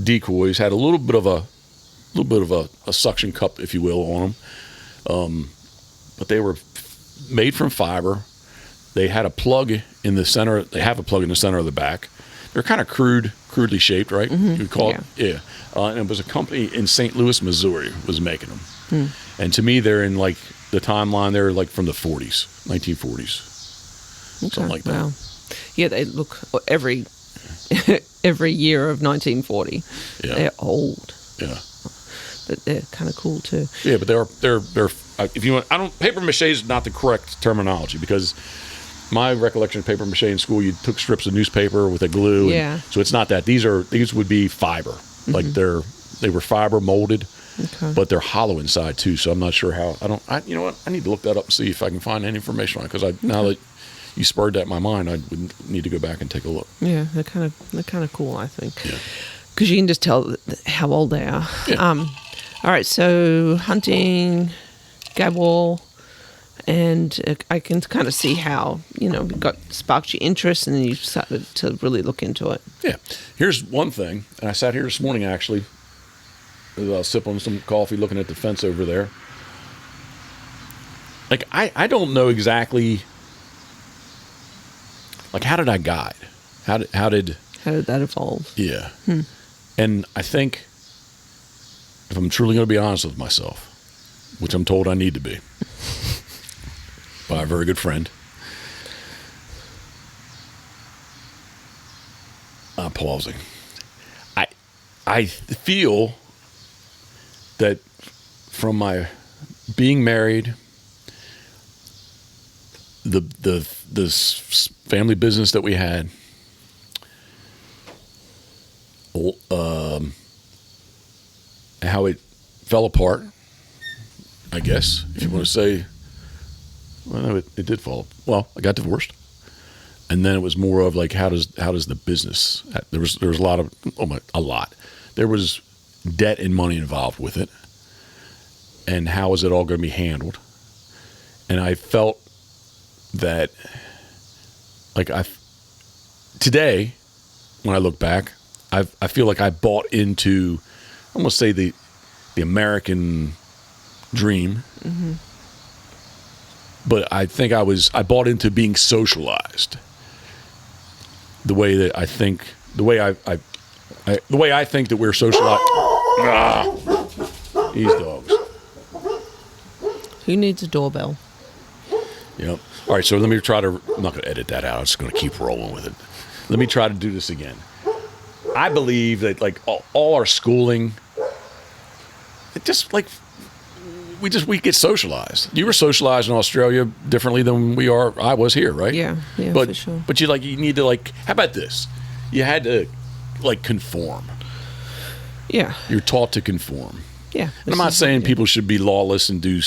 decoys, had a little bit of a suction cup, if you will, on them. But they were made from fiber. They had a plug in the center. They have a plug in the center of the back. They're kind of crudely shaped, right? You would call it. Yeah. And it was a company in St. Louis, Missouri, was making them. And to me, they're in like the timeline. They're like from the 40s, okay. something like that. Wow. Yeah, they look every year of 1940. Yeah. They're old. Yeah. But they're kind of cool too. Yeah, but they're if you want, paper mache is not the correct terminology, because my recollection of paper mache in school, you took strips of newspaper with a glue. Yeah. So it's not that. These would be fiber. Like they were fiber molded, but they're hollow inside too. So I'm not sure how. You know what? I need to look that up and see if I can find any information on it, because now that you spurred that in my mind, I would need to go back and take a look. Yeah, they're kind of cool, I think. Yeah. Because you can just tell how old they are. Yeah. All right, so hunting, Gadwall, And I can kind of see how, it sparked your interest and then you started to really look into it. Yeah. Here's one thing. And I sat here this morning, actually, sipping some coffee, looking at the fence over there. Like, I don't know exactly, like, how did I guide? How did that evolve? Yeah. And I think, if I'm truly going to be honest with myself, which I'm told I need to be by a very good friend, I'm pausing. I feel that from my being married, the family business that we had, how it fell apart, I guess, if you want to say. Well, no, it did fall. Well, I got divorced, and then it was more of like, how does the business? There was a lot of a lot. There was debt and money involved with it, and how is it all going to be handled? And I felt that, like, today, when I look back, I feel like I bought into, I'm going to say the American dream. Mm-hmm. But I think I bought into being socialized. The way that I think, the way I think that we're socialized. These dogs. Who needs a doorbell? Yep. All right, so let me try to, I'm not going to edit that out. I'm just going to keep rolling with it. Let me try to do this again. I believe that, like, all our schooling, it just, like, we get socialized. You were socialized in Australia differently than I was here, right? Yeah, but, for sure. But you need to, like, how about this? You had to, like, conform. Yeah. You're taught to conform. Yeah. And I'm not saying people should be lawless and do,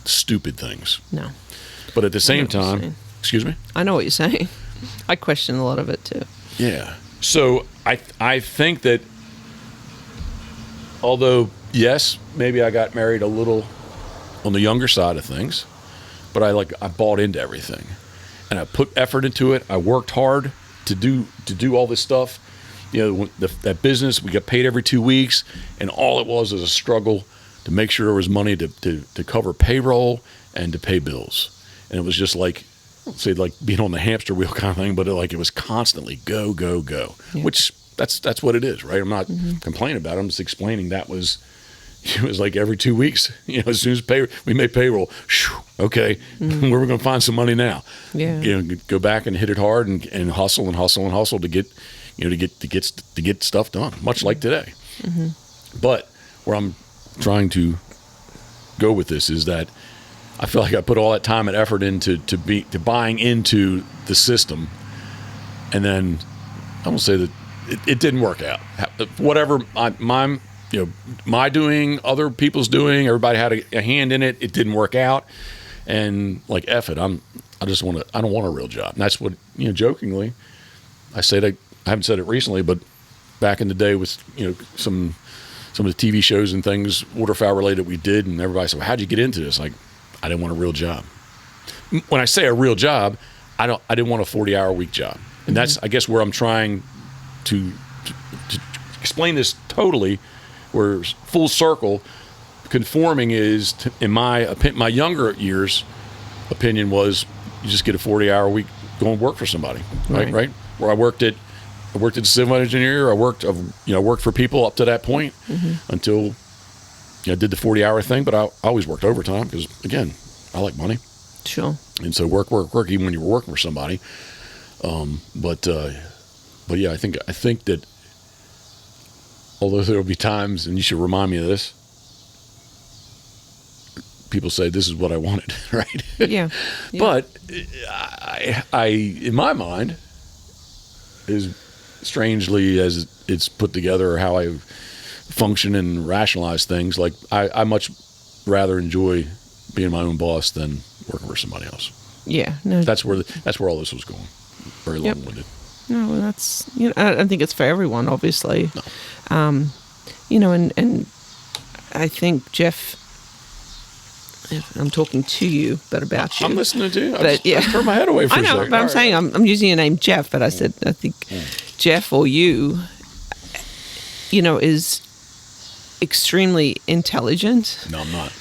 stupid things. No. But at the same time, excuse me? I know what you're saying. I question a lot of it too. Yeah. So I think that, although, yes, maybe I got married a little on the younger side of things, but I bought into everything, and I put effort into it. I worked hard to do all this stuff. That business, we got paid every 2 weeks, and all it was a struggle to make sure there was money to cover payroll and to pay bills. And it was just like, say, like being on the hamster wheel kind of thing, but it was constantly go, go, go, yeah. Which that's what it is, right? I'm not complaining about it. I'm just explaining it was like every 2 weeks, as soon as we made payroll, okay, where are we going to find some money now? Yeah. Go back and hit it hard and hustle and hustle and hustle to get stuff done, much like today. Mm-hmm. But where I'm trying to go with this is that I feel like I put all that time and effort into buying into the system, and then I won't say that it didn't work out. Whatever my doing, other people's doing, everybody had a hand in it. It didn't work out, and like, F it, I don't want a real job. And that's what, jokingly, I said. I haven't said it recently, but back in the day with some of the TV shows and things, Waterfowl related, we did, and everybody said, well, how'd you get into this? Like, I didn't want a real job. When I say a real job, I didn't want a 40-hour week job. And that's, I guess, where I'm trying to explain this totally, where full circle, conforming is, in my younger years, opinion was, you just get a 40-hour week, go and work for somebody, right? Where I worked as a civil engineer. I worked for people up to that point until I did the 40-hour thing. But I always worked overtime because, again, I like money. Sure. And so work, even when you were working for somebody. But yeah, I think that, although there will be times, and you should remind me of this, people say this is what I wanted, right? Yeah. But I in my mind, as strangely as it's put together, or how I function and rationalize things, like I much rather enjoy being my own boss than working for somebody else. Yeah, no, that's where all this was going. Very long-winded. No, well, that's I don't think it's for everyone, obviously. No. And I think Jeff I'm talking to you, but about you. I'm listening to you. But I turned my head away for I a know, second. but I'm saying I'm using your name Jeff, but I said I think Jeff or you, is extremely intelligent. No, I'm not.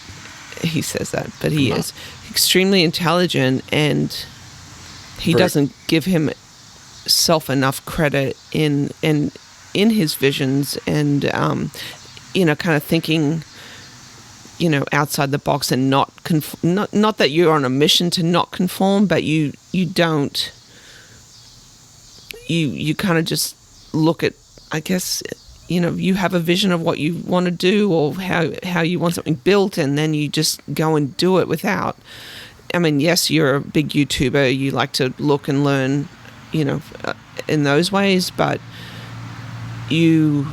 He says that, but he is extremely intelligent, and he doesn't give himself enough credit in his visions, and kind of thinking, outside the box, and not that you're on a mission to not conform, but you don't. You kind of just look at, I guess, you have a vision of what you want to do or how you want something built, and then you just go and do it without. I mean, yes, you're a big YouTuber. You like to look and learn, in those ways, but you,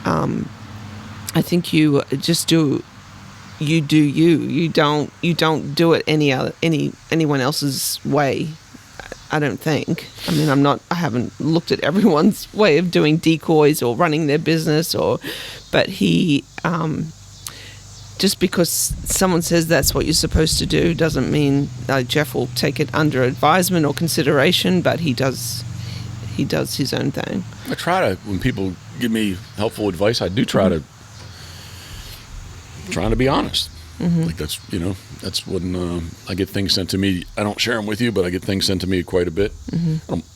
I think you just do. You do you. You don't do it anyone else's way. I don't think. I mean, I haven't looked at everyone's way of doing decoys or running their business, but he, just because someone says that's what you're supposed to do doesn't mean Jeff will take it under advisement or consideration, but he does his own thing. I try to, when people give me helpful advice, I do try to, trying to be honest. Like that's when I get things sent to me. I don't share them with you, but I get things sent to me quite a bit.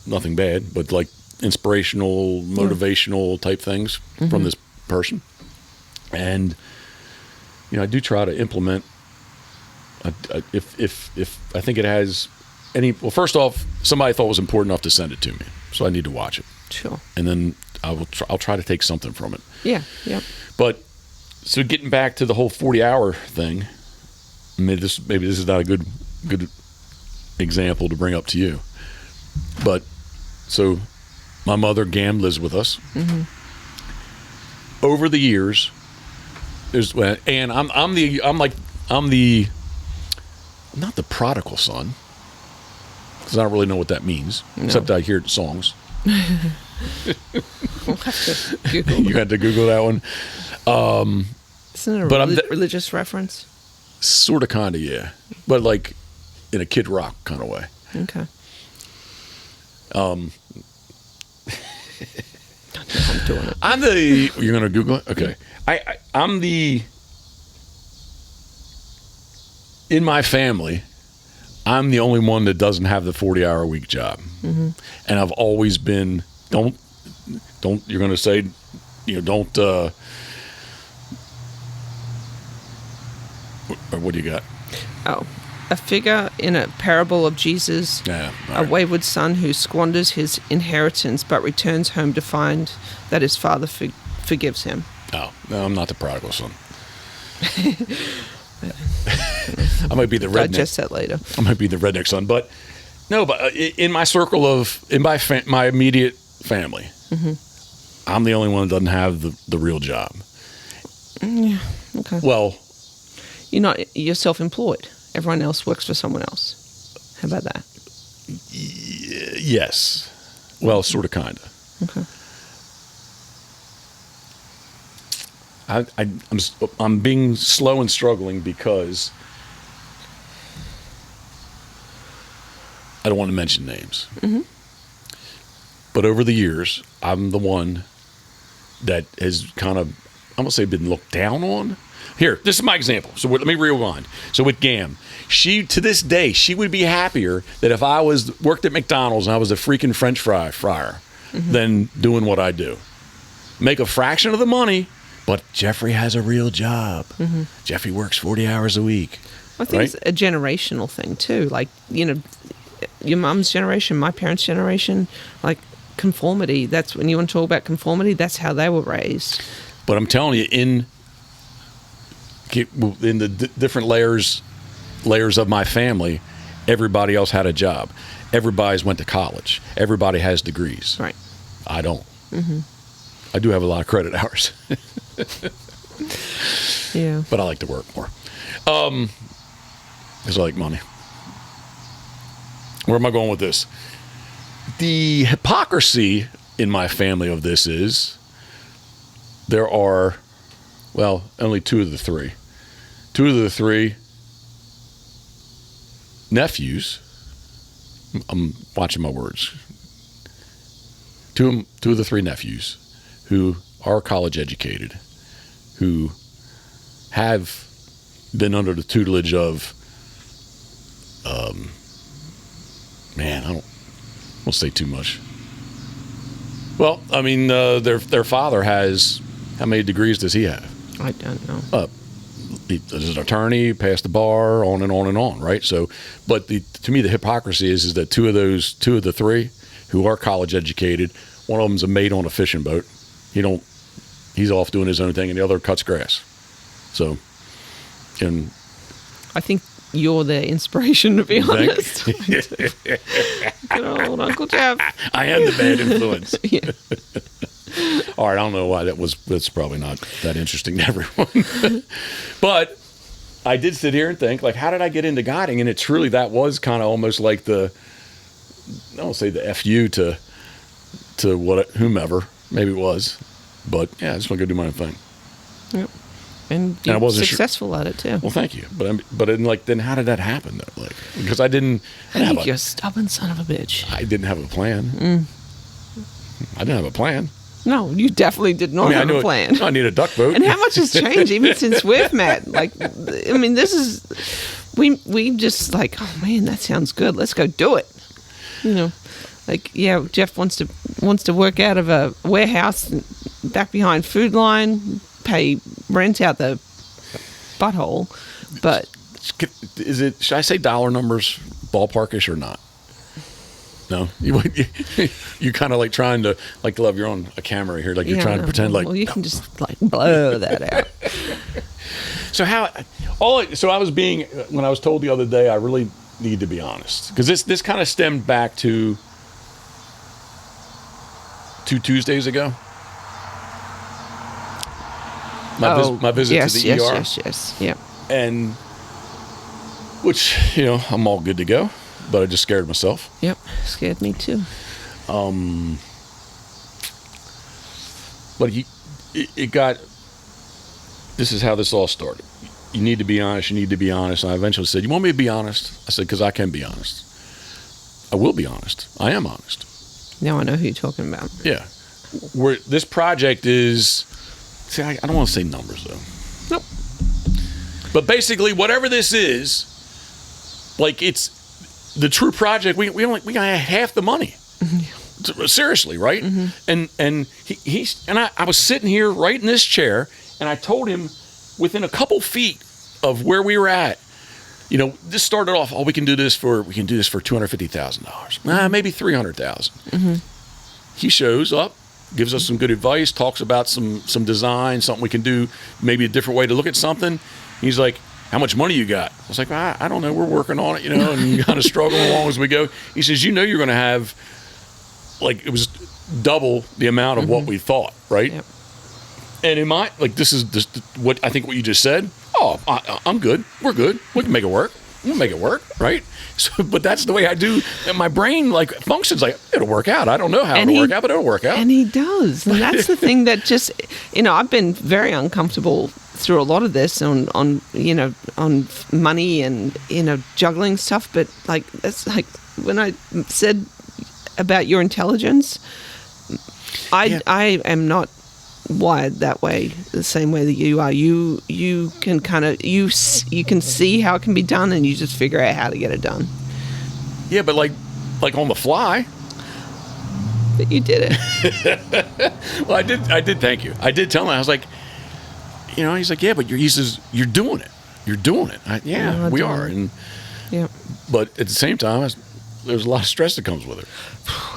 Nothing bad, but like inspirational, motivational type things from this person. And, I do try to implement, if I think it has well, first off, somebody thought it was important enough to send it to me, so I need to watch it. Sure. And then I'll try to take something from it. Yeah. But, so getting back to the whole 40-hour thing, maybe this is not a good example to bring up to you. But so my mother Gam lives with us. Over the years, and I'm not the prodigal son, because I don't really know what that means, except I hear it in songs. We'll have to Google. You had to Google that one. Isn't it a religious reference? Sort of, kind of, yeah. But like in a Kid Rock kind of way. Okay. I'm doing it. You're going to Google it? Okay. I'm in my family, I'm the only one that doesn't have the 40-hour week job. And I've always been, you're going to say, don't, what do you got? Oh, a figure in a parable of Jesus, a wayward son who squanders his inheritance but returns home to find that his father forgives him. Oh, no, I'm not the prodigal son. I might be the redneck. Digest that later. I might be the redneck son, but no. But in my circle my immediate family, I'm the only one that doesn't have the real job. Yeah. Okay. Well, you're self-employed. Everyone else works for someone else. How about that? Yes. Well, sort of, kind of. Okay. I'm being slow and struggling because I don't want to mention names. But over the years, I'm the one that has kind of, I'm going to say, been looked down on. Here, this is my example. So let me rewind. So with Gam, to this day, she would be happier that if I worked at McDonald's and I was a freaking French fry fryer than doing what I do. Make a fraction of the money, but Jeffrey has a real job. Jeffrey works 40 hours a week. I think it's a generational thing too. Like, your mom's generation, my parents' generation, like conformity. That's when you want to talk about conformity. That's how they were raised. But I'm telling you, in the different layers of my family, everybody else had a job. Everybody's went to college. Everybody has degrees. Right. I don't. I do have a lot of credit hours. Yeah. But I like to work more. Because I like money. Where am I going with this? The hypocrisy in my family of this is there are, only two of the three. Two of the three nephews, I'm watching my words, two of the 3 nephews who are college educated, who have been under the tutelage of, man, I won't say too much. Well, I mean, their father has, how many degrees does he have? I don't know. He's an attorney, passed the bar, on and on and on, right? So, but to me, the hypocrisy is that two of the 3 who are college educated, one of them's a mate on a fishing boat. He's off doing his own thing, and the other cuts grass. So, and I think you're their inspiration, to be honest. Good old Uncle Jeff. I am the bad influence. Yeah. All right, I don't know why that's probably not that interesting to everyone. But I did sit here and think, like, how did I get into guiding? And it's really, that was kind of almost like I don't say the FU to whomever, maybe it was. But yeah, I just want to go do my own thing. Yep. And you're successful at it too. Well, thank you. Then how did that happen though? Like, because I think you're a stubborn son of a bitch. I didn't have a plan. I didn't have a plan. No, you definitely did not have a plan. I need a duck boat. And how much has changed even since we've met? Like, I mean, this is, we just like, oh man, that sounds good. Let's go do it. You know, like, yeah, Jeff wants to work out of a warehouse back behind Food Line, pay rent out the butthole, but should I say dollar numbers, ballparkish or not? No, you kind of like trying to love you're on a camera here, like you're trying to pretend like. Well, you can just like blow that out. So I was being, when I was told the other day, I really need to be honest, because this kind of stemmed back to 2 Tuesdays ago. My visit to the ER. Yes, yeah. And which, I'm all good to go, but I just scared myself. Yep, scared me too. But this is how this all started. You need to be honest. And I eventually said, you want me to be honest? I said, because I can be honest. I will be honest. I am honest. Now I know who you're talking about. Yeah. Where this project is, see, I don't want to say numbers though. Nope. But basically, whatever this is, like, it's the true project. We got half the money. Mm-hmm. Seriously, right? Mm-hmm. And I was sitting here right in this chair, and I told him within a couple feet of where we were at, this started off. We can do this for $250,000. Maybe $300,000. Mm-hmm. He shows up, gives us some good advice, talks about some design, something we can do, maybe a different way to look at something. He's like, how much money you got? I was like, I don't know. We're working on it, and kind of struggling along as we go. He says, you're going to have, like, it was double the amount of what we thought, right? Yep. And in my, like, this is what I think what you just said. Oh, I'm good. We're good. We can make it work. We'll make it work, right? So, but that's the way I do. And my brain, like, functions like, it'll work out. I don't know how it'll work out, but it'll work out. And he does. And that's the thing that just, I've been very uncomfortable through a lot of this on money and, juggling stuff. But, like, that's like when I said about your intelligence, I am not wired that way, the same way that you are. You can kind of you can see how it can be done, and you just figure out how to get it done. Yeah, but like on the fly. But you did it. Well, I did. Thank you. I did tell him. I was like, he's like, yeah, but he says you're doing it. You're doing it. We are. And yeah. But at the same time, there's a lot of stress that comes with it.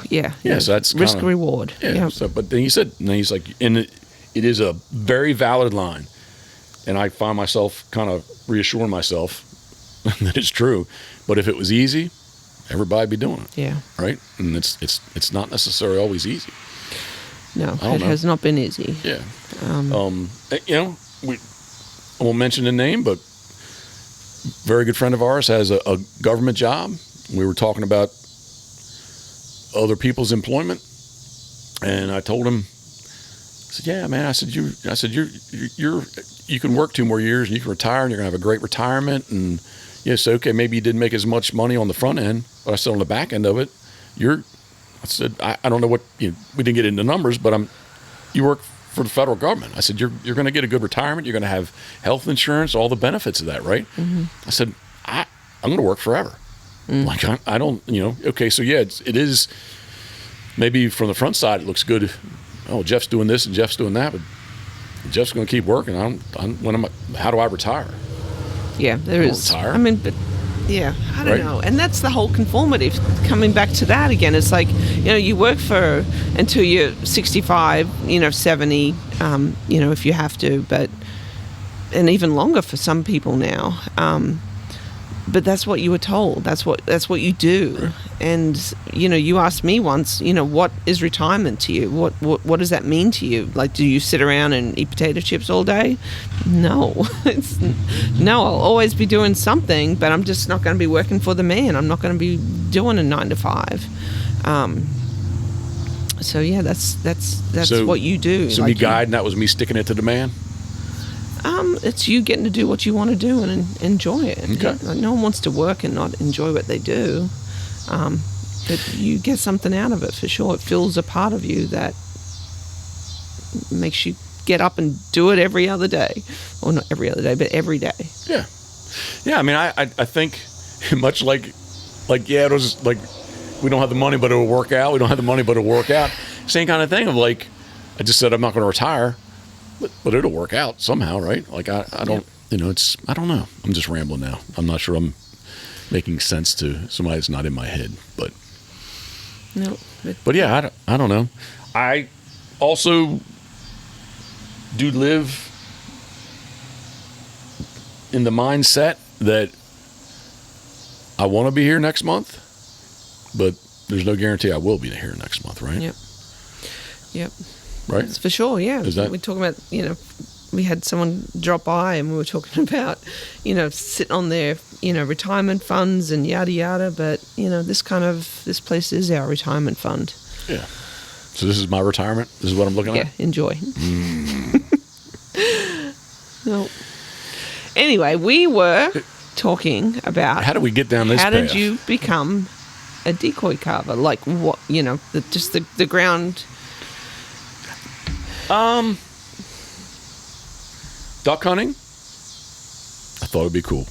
Yeah. So that's risk reward. Yeah. Yep. So, but then he's like, and it is a very valid line, and I find myself kind of reassuring myself that it's true. But if it was easy, everybody'd be doing it. Yeah. Right. And it's not necessarily always easy. No, it has not been easy. Yeah. We won't mention the name, but very good friend of ours has a government job. We were talking about other people's employment, and I told him, I said, "Yeah, man." I said, you can work 2 more years, and you can retire, and you're gonna have a great retirement, and Yes, okay, maybe you didn't make as much money on the front end, but I said on the back end of it, I said, I don't know what, we didn't get into numbers, but you work for the federal government. I said, you're going to get a good retirement. You're going to have health insurance, all the benefits of that, right? Mm-hmm. I said, I'm going to work forever. Mm. Like, I don't, okay, so yeah, it is, maybe from the front side, it looks good. Oh, Jeff's doing this and Jeff's doing that, but Jeff's going to keep working. How do I retire? Yeah, there is. Retire. I mean, but yeah, I don't know. And that's the whole conformity. Coming back to that again, it's like, you work for until you're 65, 70, if you have to, and even longer for some people now. But that's what you were told. That's what you do. Right. And you asked me once, what is retirement to you? What does that mean to you? Like, do you sit around and eat potato chips all day? No, no. I'll always be doing something, but I'm just not going to be working for the man. I'm not going to be doing a 9 to 5. So yeah, that's what you do. So me guiding, that was me sticking it to the man. It's you getting to do what you want to do and enjoy it. Okay. Like, no one wants to work and not enjoy what they do. But you get something out of it for sure. It fills a part of you that makes you get up and do it every other day. Or not every other day, but every day. Yeah. Yeah, I mean, I think much like it was like, we don't have the money, but it'll work out. We don't have the money, but it'll work out. Same kind of thing of like, I just said I'm not going to retire. But it'll work out somehow, right? Like I don't, I don't know. I'm just rambling now. I'm not sure I'm making sense to somebody that's not in my head, but. No. But yeah, I don't know. I also do live in the mindset that I want to be here next month, but there's no guarantee I will be here next month, right? Yep. Right? That's for sure, yeah. We're talking about, we had someone drop by and we were talking about, sitting on their, retirement funds and yada yada, but, this place is our retirement fund. Yeah. So this is my retirement? This is what I'm looking at? Yeah, enjoy. No. Anyway, we were talking about... How did we get down this path? How did you become a decoy carver? Like, what, just the ground... Duck hunting, I thought it'd be cool.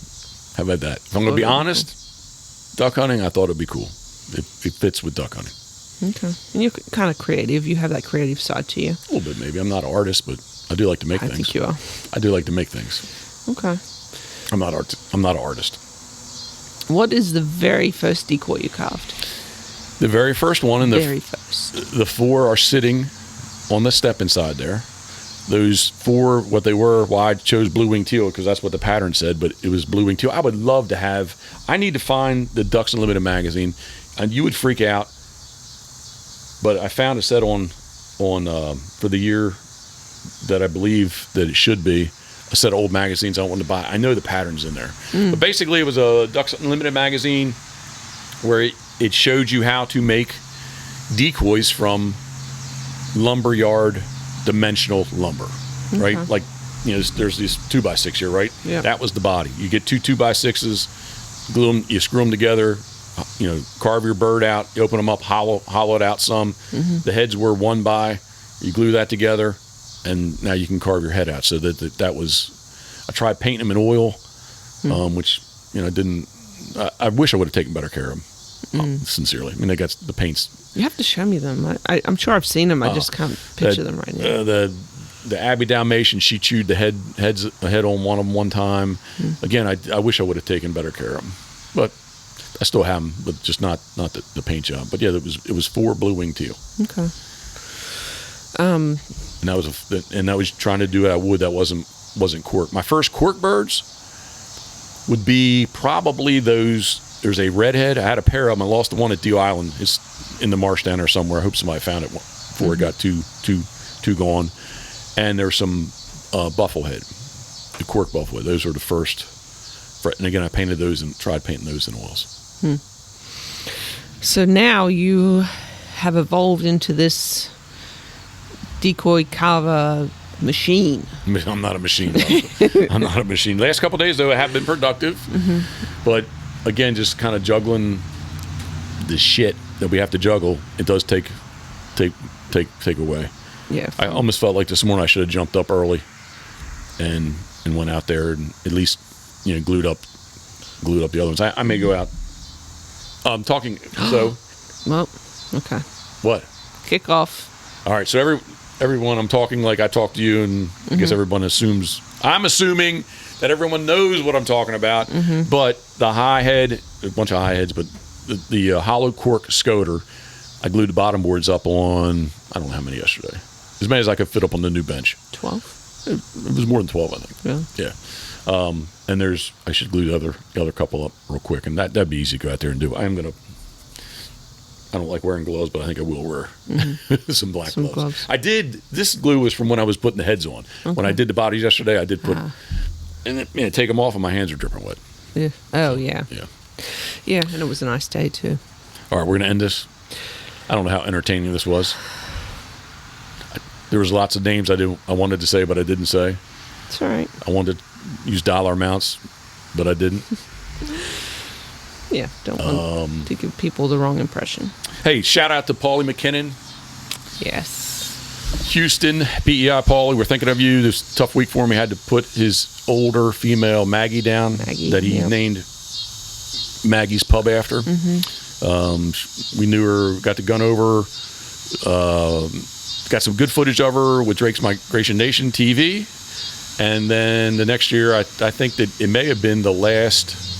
How about that? If I'm going to be honest, duck hunting, I thought it'd be cool. It fits with duck hunting. Okay. And you're kind of creative. You have that creative side to you. A little bit, maybe. I'm not an artist, but I do like to make things. I think you are. I do like to make things. Okay. I'm not an artist. What is the very first decoy you carved? The very first one. Very first. The 4 are sitting on the step inside there. Those 4, what they were, I chose blue-winged teal because that's what the pattern said, but it was blue-winged teal. I would love to have, I need to find the Ducks Unlimited magazine, and you would freak out, but I found a set on for the year that I believe that it should be, a set of old magazines I wanted to buy. I know the pattern's in there. But basically it was a Ducks Unlimited magazine where it showed you how to make decoys from lumberyard dimensional lumber, right? Like, there's these 2x6 here, right? Yeah. That was the body. You get 2 2x6s, glue them, you screw them together, carve your bird out, you open them up, hollow it out some. The heads were 1 by, you glue that together, and now you can carve your head out. So that was, I tried painting them in oil, which, didn't, I wish I would have taken better care of them, sincerely. I mean, they got the paints. You have to show me them. I'm sure I've seen them. I just can't picture them right now. The Abbey Dalmatian, she chewed the head on one of them one time. Again, I wish I would have taken better care of them, but I still have them, but just not the paint job. But yeah, it was 4 blue-winged teal. Okay. And that was trying to do it out of wood that wasn't cork. My first cork birds would be probably those. There's a redhead. I had a pair of them. I lost the one at Dew Island. It's in the marsh down there somewhere. I hope somebody found it before it got too gone. And there's some bufflehead, the cork bufflehead. Those were the first. And again, I painted those and tried painting those in oils. So now you have evolved into this decoy carver Machine. I'm not a machine. I'm not a machine. Last couple of days, though, have been productive. But, again, just kind of juggling the shit that we have to juggle. It does take away. Yeah. I almost felt like this morning I should have jumped up early and went out there and at least, glued up the other ones. I may go out. I'm talking, so. Well, okay. What? Kick off. All right, so everyone, I'm talking like I talk to you, and I guess everyone assumes. I'm assuming that everyone knows what I'm talking about. But the high head, a bunch of high heads, but the hollow cork scoter, I glued the bottom boards up on, I don't know how many yesterday. As many as I could fit up on the new bench. 12? It was more than 12, I think. Yeah. Yeah. And I should glue the other couple up real quick, and that'd be easy to go out there and do. I don't like wearing gloves, but I think I will wear some black gloves. This glue was from when I was putting the heads on. Okay. When I did the bodies yesterday, I did put, and then, take them off and my hands are dripping wet. Yeah. Oh, yeah. Yeah. Yeah, and it was a nice day, too. All right, we're going to end this. I don't know how entertaining this was. There was lots of names I wanted to say, but I didn't say. It's all right. I wanted to use dollar amounts, but I didn't. Yeah, don't want to give people the wrong impression. Hey, shout out to Paulie McKinnon. Yes. Houston, PEI Paulie, we're thinking of you. This was a tough week for him. He had to put his older female Maggie down that he named Maggie's Pub after. We knew her, got the gun over, got some good footage of her with Drake's Migration Nation TV. And then the next year, I think that it may have been the last.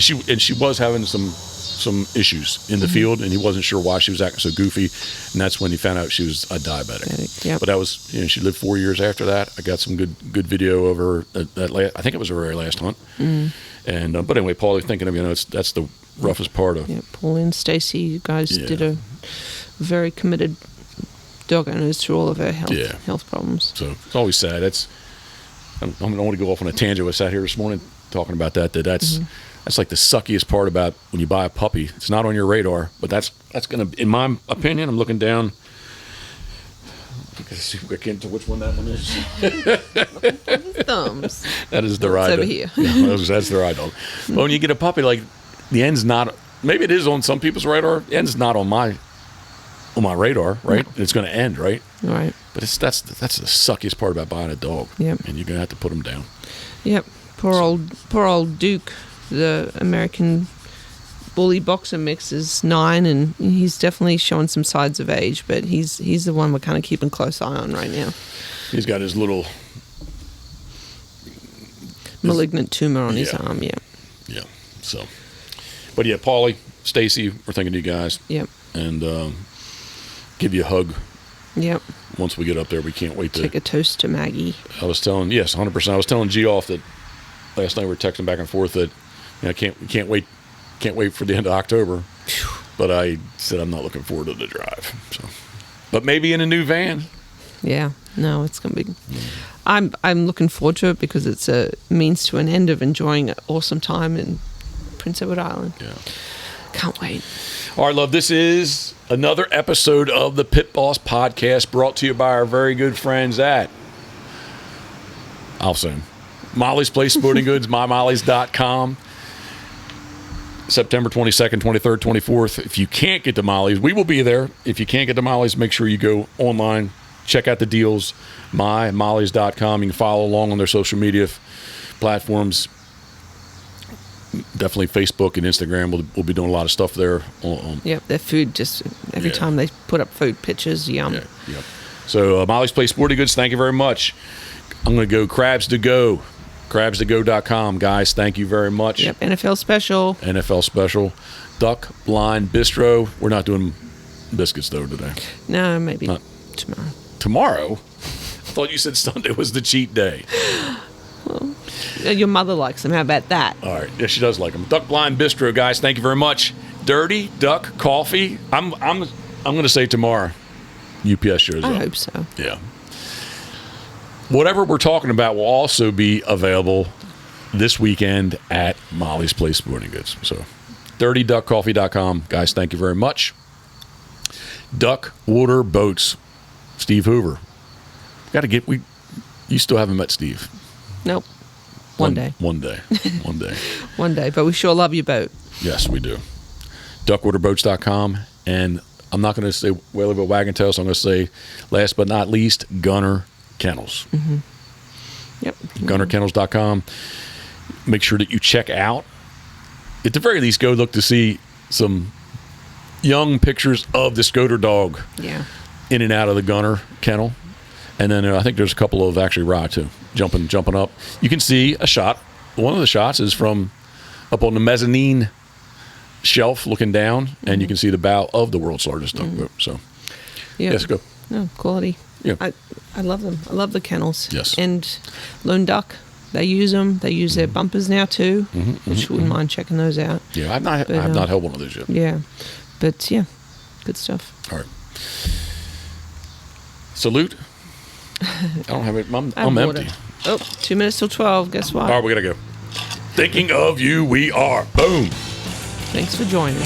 She was having some issues in the field, and he wasn't sure why she was acting so goofy. And that's when he found out she was a diabetic. Yep. But that was, she lived 4 years after that. I got some good video of her. I think it was her very last hunt. And but anyway, Paulie, thinking of that's the roughest part of. Yeah, Paul and Stacy, you guys did a very committed dog owners through all of her health problems. So it's always sad. I don't want to go off on a tangent. I sat here this morning talking about that's like the suckiest part about when you buy a puppy. It's not on your radar, but that's going to, in my opinion, I'm looking down. I can't tell which one that one is. Thumbs. That is the ride. Over here. That's the ride dog. But when you get a puppy, like the end's not. Maybe it is on some people's radar. The end's not on my radar, right? No. It's going to end, right? Right. But that's the suckiest part about buying a dog. Yep. And you're going to have to put them down. Yep. Poor old Duke, the American bully boxer mix, is 9, and he's definitely showing some signs of age, but he's the one we're kind of keeping a close eye on right now. He's got his little malignant tumor on his arm. Yeah. So, but yeah, Paulie, Stacy, we're thinking of you guys. Yep. And give you a hug. Yep. Once we get up there, we can't wait to take a toast to Maggie. I was telling 100%. I was telling G off that last night we were texting back and forth that I can't wait for the end of October. But I said I'm not looking forward to the drive. So, but maybe in a new van. Yeah. No, it's gonna be. I'm looking forward to it because it's a means to an end of enjoying an awesome time in Prince Edward Island. Yeah. Can't wait. All right, love. This is another episode of the Pitboss Podcast, brought to you by our very good friends at, I'll say them, Molly's Place Sporting Goods, mymollies.com. September 22nd, 23rd, 24th. If you can't get to Molly's, we will be there. If you can't get to Molly's, make sure you go online, check out the deals, mymollies.com. You can follow along on their social media platforms. Definitely Facebook and Instagram. We'll be doing a lot of stuff there. Yep, their food, just every time they put up food pictures, yum. Yeah. So Molly's Place Sporting Goods, thank you very much. I'm going to go Crabs to Go. Crabstogo.com, guys. Thank you very much. Yep, NFL special. Duck Blind Bistro. We're not doing biscuits, though, today. No, maybe tomorrow. Tomorrow? I thought you said Sunday was the cheat day. Well, your mother likes them. How about that? All right. Yeah, she does like them. Duck Blind Bistro, guys. Thank you very much. Dirty Duck Coffee. I'm going to say tomorrow. UPS shows up. I hope so. Yeah. Whatever we're talking about will also be available this weekend at Molly's Place Sporting Goods. So, dirtyduckcoffee.com. Guys, thank you very much. Duck Water Boats. Steve Hoover. You still haven't met Steve. Nope. One day. One day. One day. One day. But we sure love your boat. Yes, we do. Duckwaterboats.com. And I'm not going to say Whaleyville Wagon Tail, so I'm going to say, last but not least, Gunner Kennels. Mm-hmm. Yep. GunnerKennels.com. Make sure that you check out, at the very least, go look to see some young pictures of the Scoter dog in and out of the Gunner kennel. And then I think there's a couple of actually rye too, jumping up. You can see a shot. One of the shots is from up on the mezzanine shelf looking down, and you can see the bow of the world's largest duck boat. So, yes, go. No, quality. Yeah. I love them. I love the kennels. Yes. And Lone Duck, they use them. They use their bumpers now too, which wouldn't mind checking those out. Yeah, I've not held one of those yet. Yeah. But, yeah, good stuff. All right. Salute. I don't have it. I'm empty. Oh, 2 minutes till 12. Guess what? All right, we got to go. Thinking of you, we are. Boom. Thanks for joining.